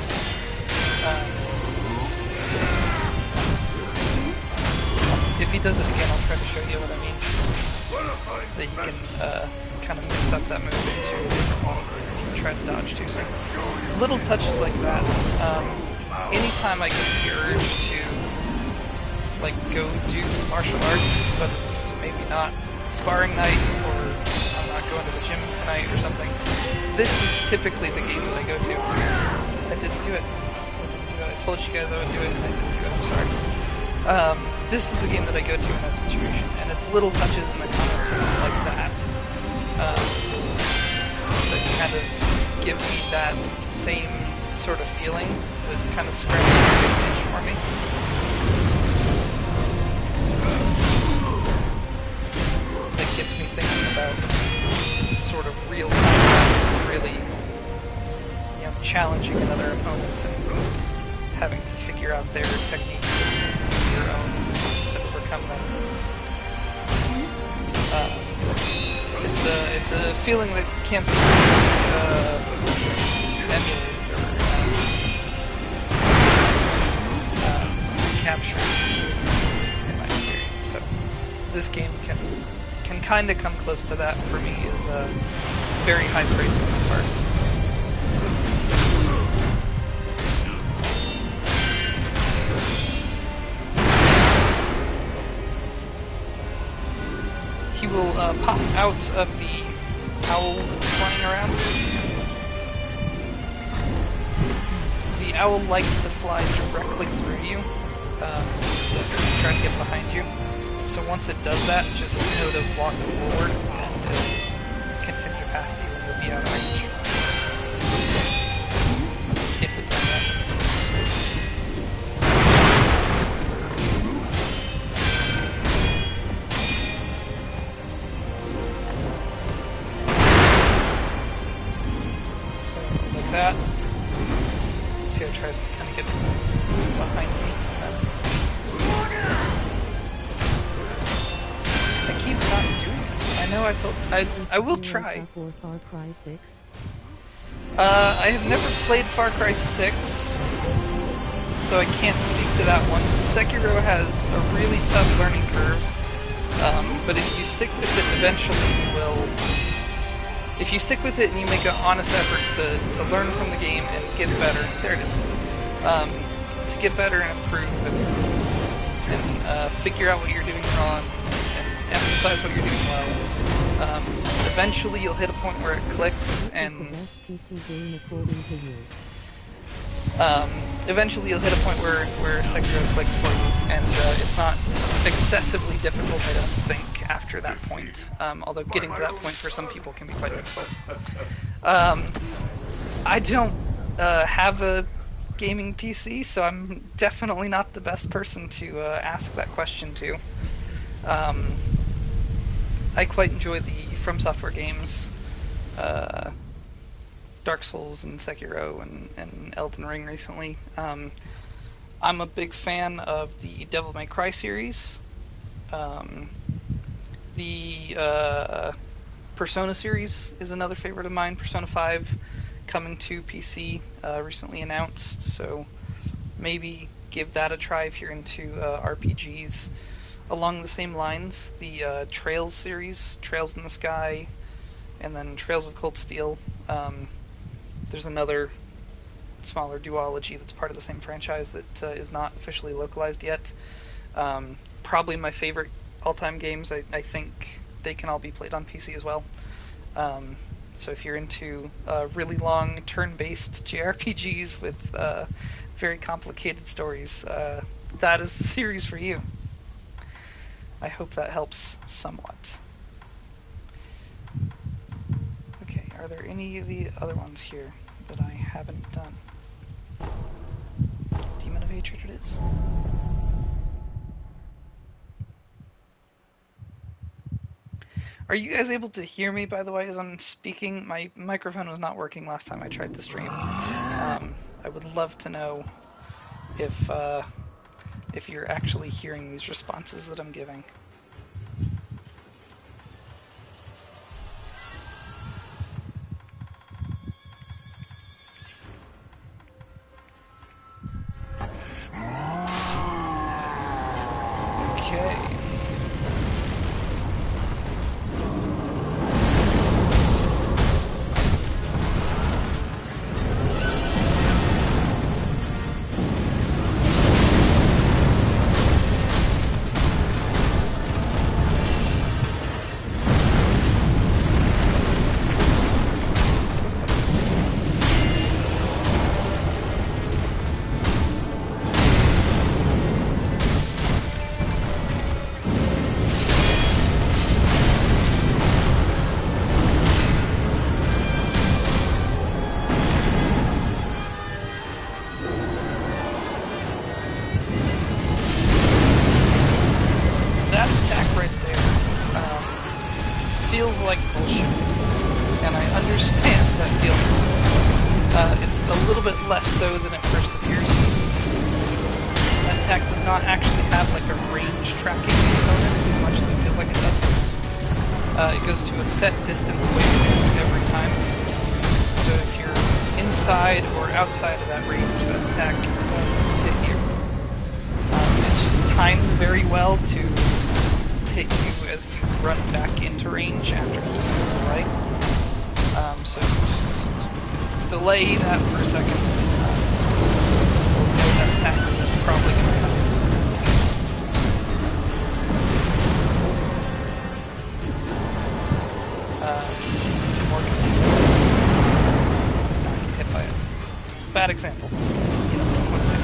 If he does it again, I'll try to show you what I mean. That you can kind of mix up that move into a different one in the try to dodge too. So little touches like that. Anytime I get the urge to like go do martial arts, but it's maybe not sparring night or I'm not going to the gym tonight or something, this is typically the game that I go to. I didn't do it. I told you guys I would do it, and I didn't do it. I'm sorry. This is the game that I go to in that situation, and it's little touches in the combat system like that that kind of give me that same sort of feeling, that kind of scratches the same itch for me. That gets me thinking about sort of real combat, really, you know, challenging another opponent and having to figure out their techniques and your own to overcome them. It's a feeling that can't be emulated or captured in my experience. So this game can kind of come close to that for me. Is very high praise on my part. He will pop out of the owl that's flying around. The owl likes to fly directly through you, try to get behind you. So once it does that, just know to walk forward and it'll continue past you and you'll be out of range. If it does that. That. See how it tries to kind of get behind me. I keep not doing it. I know I will try. For Far Cry 6? I have never played Far Cry 6, so I can't speak to that one. Sekiro has a really tough learning curve, but if you stick with it, eventually you will. If you stick with it and you make an honest effort to learn from the game and get better, there it is, to get better and improve and figure out what you're doing wrong and emphasize what you're doing well, eventually you'll hit a point where it clicks and eventually you'll hit a point where Sekiro clicks for you, and it's not excessively difficult, I don't think, after that point, although getting to that point for some people can be quite difficult. I don't have a gaming PC, so I'm definitely not the best person to ask that question to. I quite enjoy the From Software games, Dark Souls and Sekiro and Elden Ring recently. I'm a big fan of the Devil May Cry series. The Persona series is another favorite of mine. Persona 5 coming to PC, recently announced, so maybe give that a try if you're into RPGs. Along the same lines, the Trails series, Trails in the Sky, and then Trails of Cold Steel. There's another smaller duology that's part of the same franchise that is not officially localized yet. Probably my favorite all-time games. I think they can all be played on PC as well. So if you're into really long turn-based JRPGs with very complicated stories, that is the series for you. I hope that helps somewhat. Okay, are there any of the other ones here that I haven't done? Demon of Hatred it is. Are you guys able to hear me, by the way, as I'm speaking? My microphone was not working last time I tried to stream. I would love to know if you're actually hearing these responses that I'm giving. Okay. feels like bullshit, and I understand that feeling. It's a little bit less so than it first appears. That attack does not actually have like a range tracking component as much as it feels like it does. It goes to a set distance away from you every time. So if you're inside or outside of that range, that attack won't hit you. It's just timed very well to hit you as you run back into range after he moves away. So just delay that for a second. We'll know that attack is probably going to come. More consistent. Not get hit by it. Bad example. One second.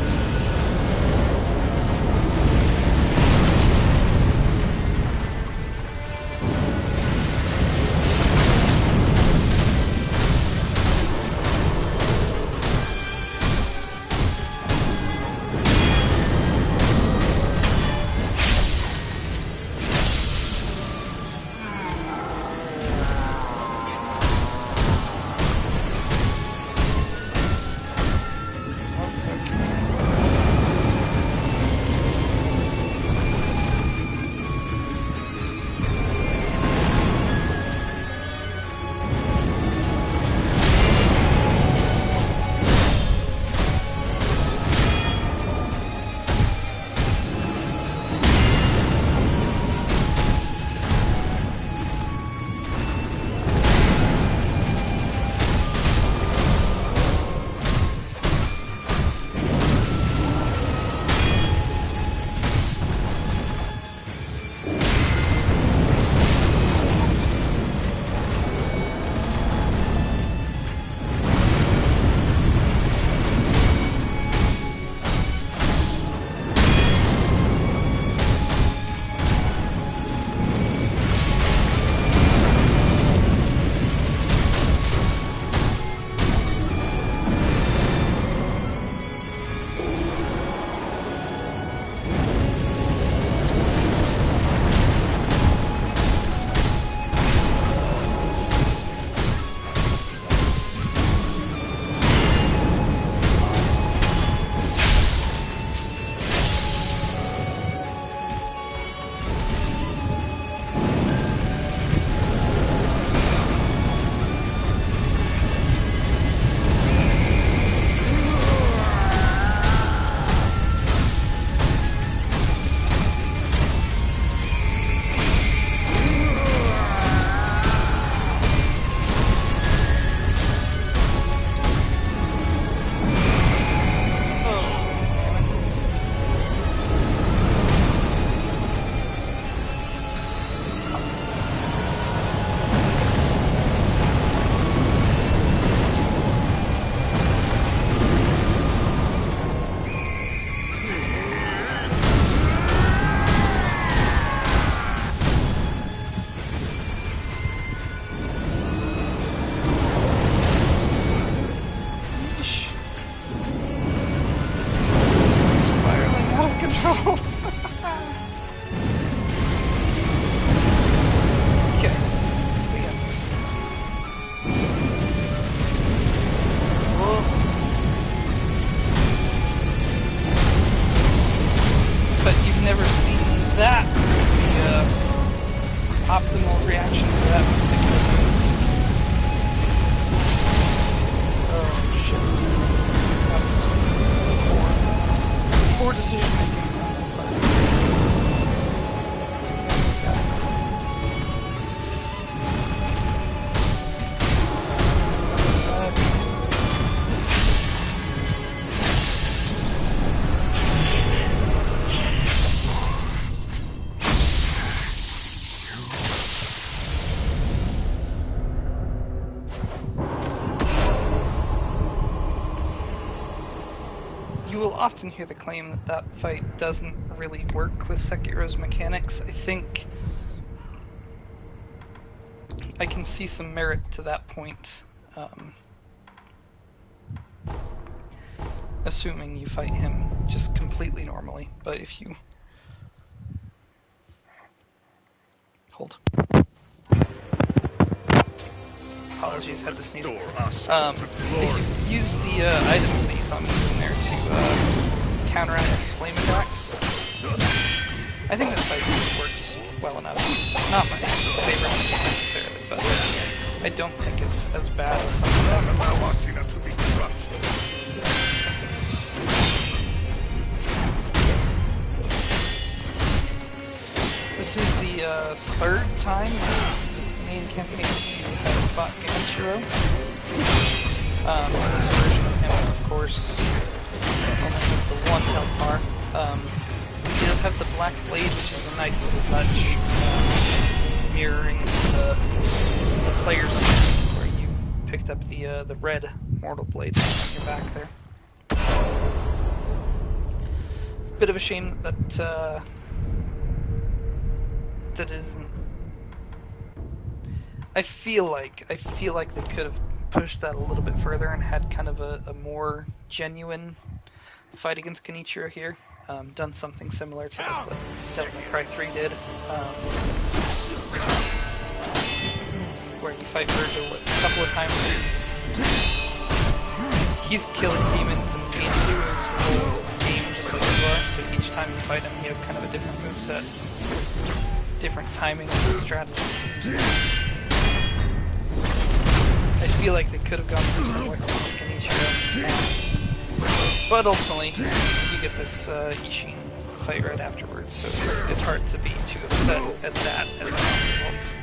optimal reaction for that particular move. Oh shit. That was poor decision making. You will often hear the claim that that fight doesn't really work with Sekiro's mechanics. I think I can see some merit to that point, assuming you fight him just completely normally. But if you... Hold. apologies, had to sneeze. Restore us They to glory. use the items that you saw me using there to counteract his flame attacks. I think that fight works well enough. Not my favorite in the game necessarily, but I don't think it's as bad as some of them. Allow Asina to be crushed. This is the third time in the main campaign you have fought Genichiro. This version of him, of course, only has the one health bar. He does have the black blade, which is a nice little touch, mirroring the player's where you picked up the red mortal blade on your back there. Bit of a shame that that isn't. I feel like they could have pushed that a little bit further and had kind of a more genuine fight against Genichiro here. Done something similar to what Devil May Cry 3 did, where you fight Virgil a couple of times. He's killing demons and being moves the whole game just like you are. So each time you fight him, he has kind of a different moveset, different timings and strategies. I feel like they could have gone through similar things with Genichiro. But ultimately, you get this Ishin fight right afterwards, so it's hard to be too upset at that as an end result.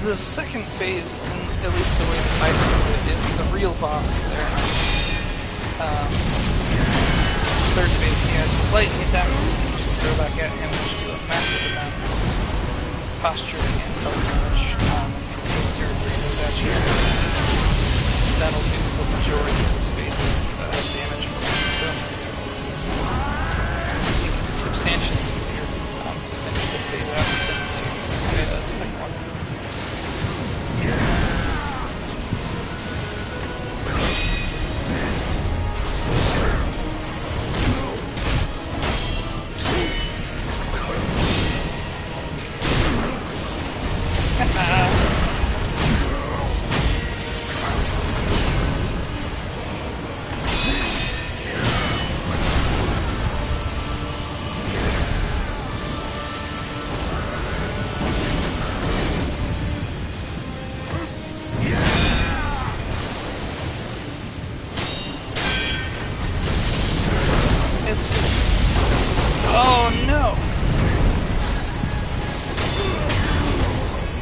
The second phase, and at least the way that I view it, is the real boss there. Third phase, he has lightning attacks that you can just throw back at him, which do a massive amount of posturing and health damage. If you throw 2 or 3 of those at you, that'll do the majority of this phase's damage for you. So, it's substantially easier to finish this phase out than to the second one.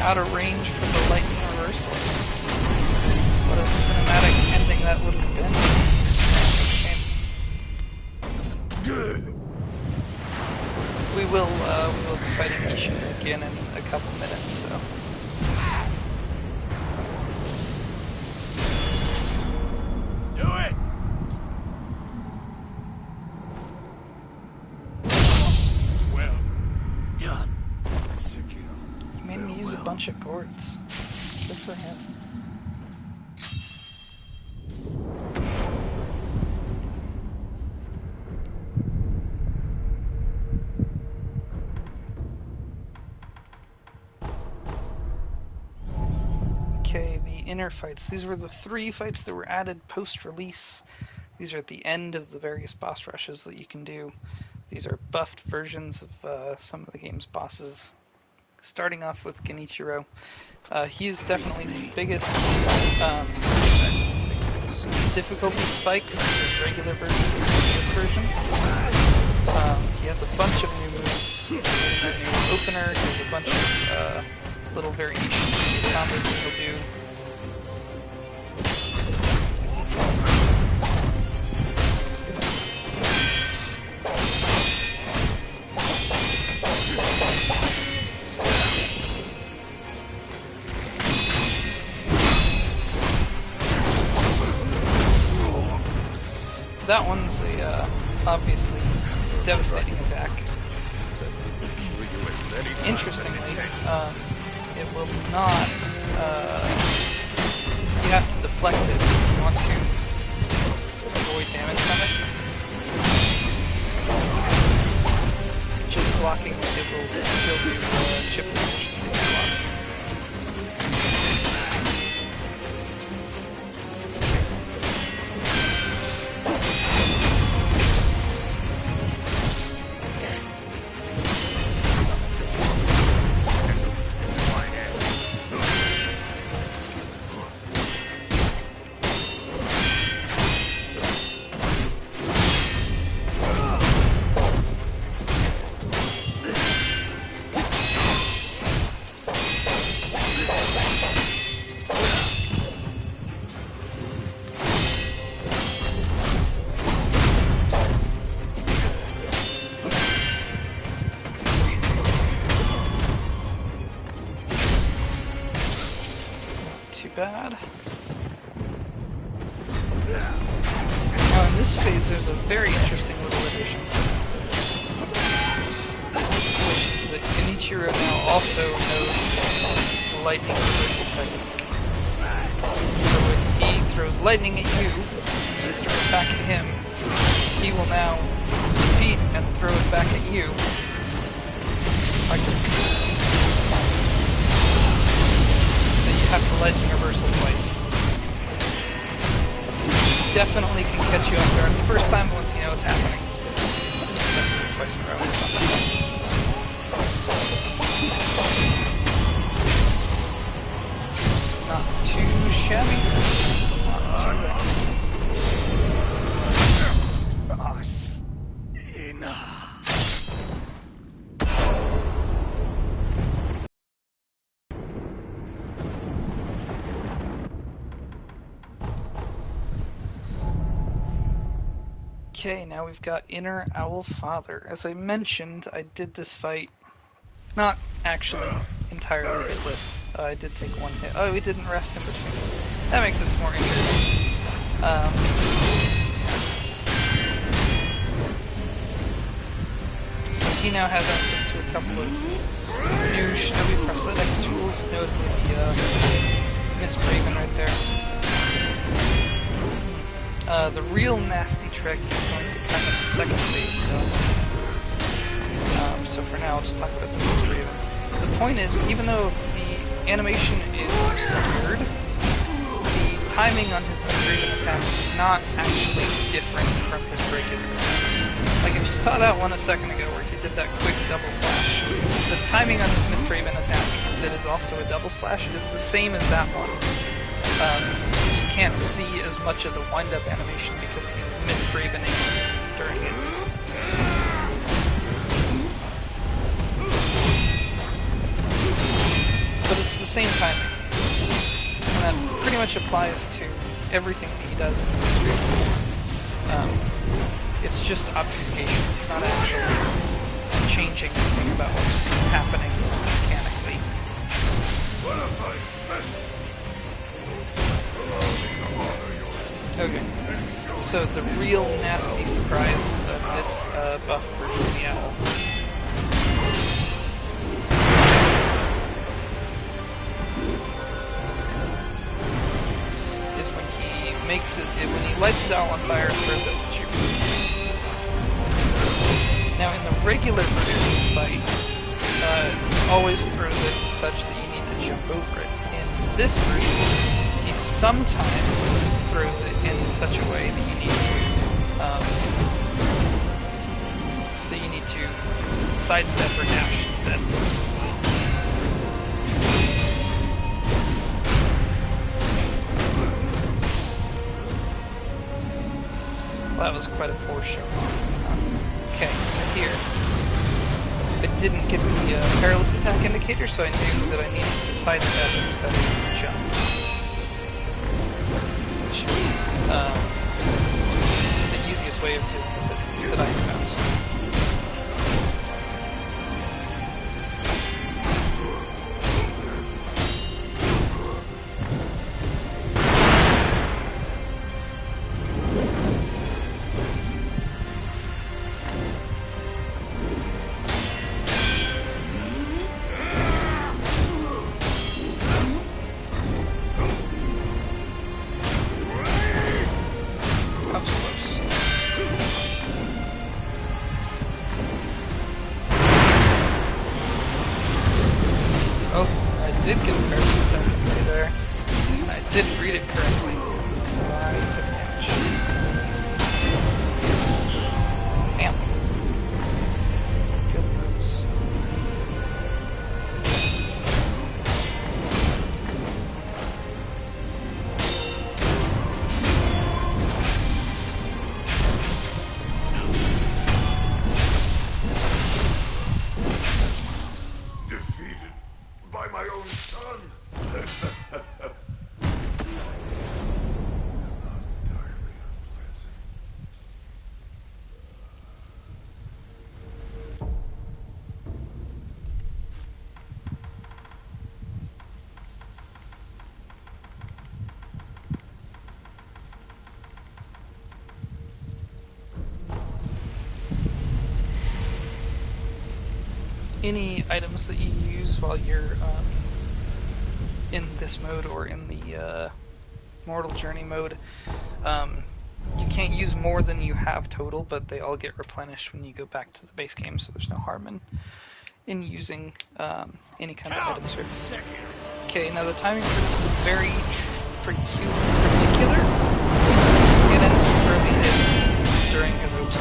Out of range from the lightning reversal. What a cinematic ending that would have been. Shame. We will be fighting Ishin again in a couple minutes, so. bunch of gourds. Good for him. Okay, the inner fights. These were the 3 fights that were added post-release. These are at the end of the various boss rushes that you can do. These are buffed versions of some of the game's bosses. Starting off with Genichiro. He is definitely the biggest difficulty spike from his regular version to this version. He has a bunch of new moves, a new opener, he has a bunch of little variations of his combos that he'll do. That one's a obviously devastating attack. Interestingly, it will not. You have to deflect it if you want to avoid damage from it. Just blocking it will still do chip damage to the block. Bad. Now in this phase there's a very interesting little addition, which is that Genichiro now also knows lightning reversal technique. So when he throws lightning at you, and you throw it back at him, he will now repeat and throw it back at you like this. Have to lightning reversal twice. Definitely can catch you off guard the first time, but once you know what's happening, twice in a row. Not too shabby. Not too bad. Enough. Okay, now we've got Inner Owl Father. As I mentioned, I did this fight not actually entirely hitless. I did take one hit. Oh, we didn't rest in between. That makes this more interesting. So he now has access to a couple of new Shinobi prosthetic tools, notably Miss Raven right there. The real nasty trick is going to come in the second phase, though. So for now, I'll just talk about the Miss Raven. The point is, even though the animation is obscured, the timing on his Miss Raven attacks is not actually different from his regular attacks. Like if you saw that one a second ago where he did that quick double slash, the timing on his Miss Raven attack that is also a double slash is the same as that one. You just can't see as much of the wind-up animation because he's misravening during it. But it's the same timing. And that pretty much applies to everything that he does in Misraven. It's just obfuscation. It's not actually changing anything about what's happening mechanically. Okay, so the real nasty surprise of this buff version of the owl makes it, when he lights it all on fire, it throws it at you. Now in the regular version of this fight, he always throws it such that you need to jump over it. In this version, he sometimes throws it in such a way that you need to sidestep or dash instead. Well, that was quite a poor show. Okay, so here, I didn't get the perilous attack indicator, so I knew that I needed to sidestep instead of jump. Which is the easiest way of dealing with it that I found. Any items that you use while you're in this mode or in the Mortal Journey mode, you can't use more than you have total, but they all get replenished when you go back to the base game, so there's no harm in using any kinds of items here. Okay, now the timing for this is very particular. It ends early hits during his open.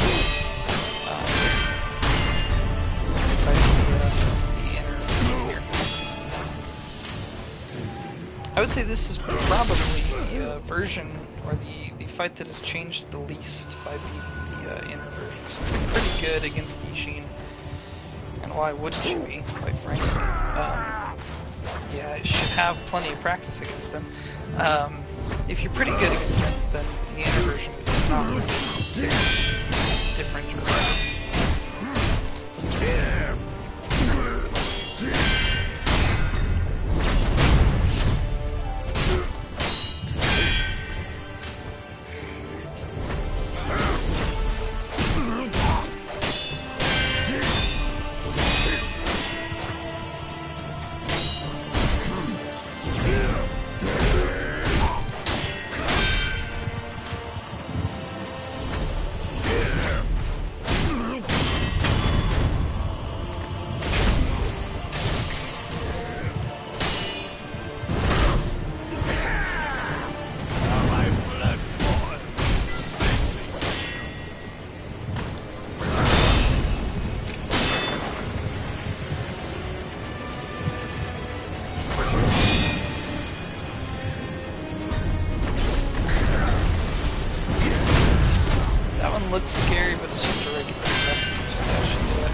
I would say this is probably the version, or the fight that has changed the least by beating the inner version. So pretty good against Yishin, and why wouldn't you be, quite frankly? Yeah, you should have plenty of practice against him. If you're pretty good against him, then the inner version is not really different or whatever. Looks scary, but it's just a regular test. Just dash into it.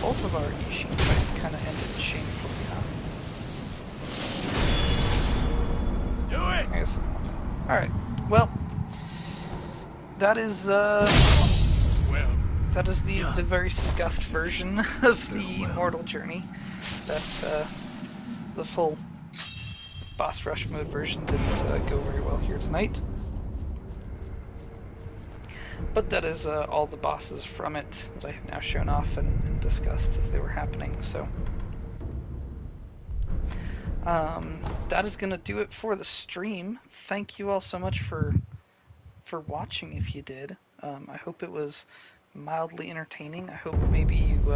both of our Ishin fights kind of ended shamefully, huh? Do it! I guess. Alright, well, that is Well, the very scuffed version of the Mortal Journey. That the full boss rush mode version didn't go very well here tonight. But that is all the bosses from it that I have now shown off and discussed as they were happening. So that is going to do it for the stream. Thank you all so much for watching if you did. I hope it was mildly entertaining. I hope maybe you,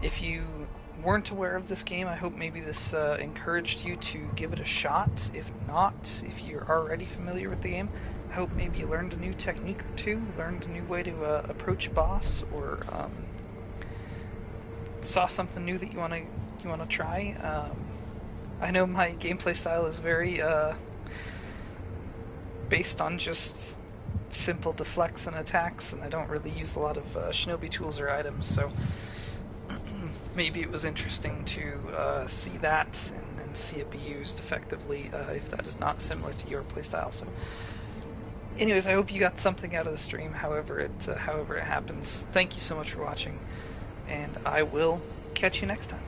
if you weren't aware of this game, I hope maybe this encouraged you to give it a shot. If not, if you're already familiar with the game, I hope maybe you learned a new technique or two, learned a new way to approach a boss, or saw something new that you want to try. I know my gameplay style is very based on just simple deflects and attacks, and I don't really use a lot of shinobi tools or items, so maybe it was interesting to see that and see it be used effectively if that is not similar to your playstyle. So anyways, I hope you got something out of the stream, however it happens. Thank you so much for watching, and I will catch you next time.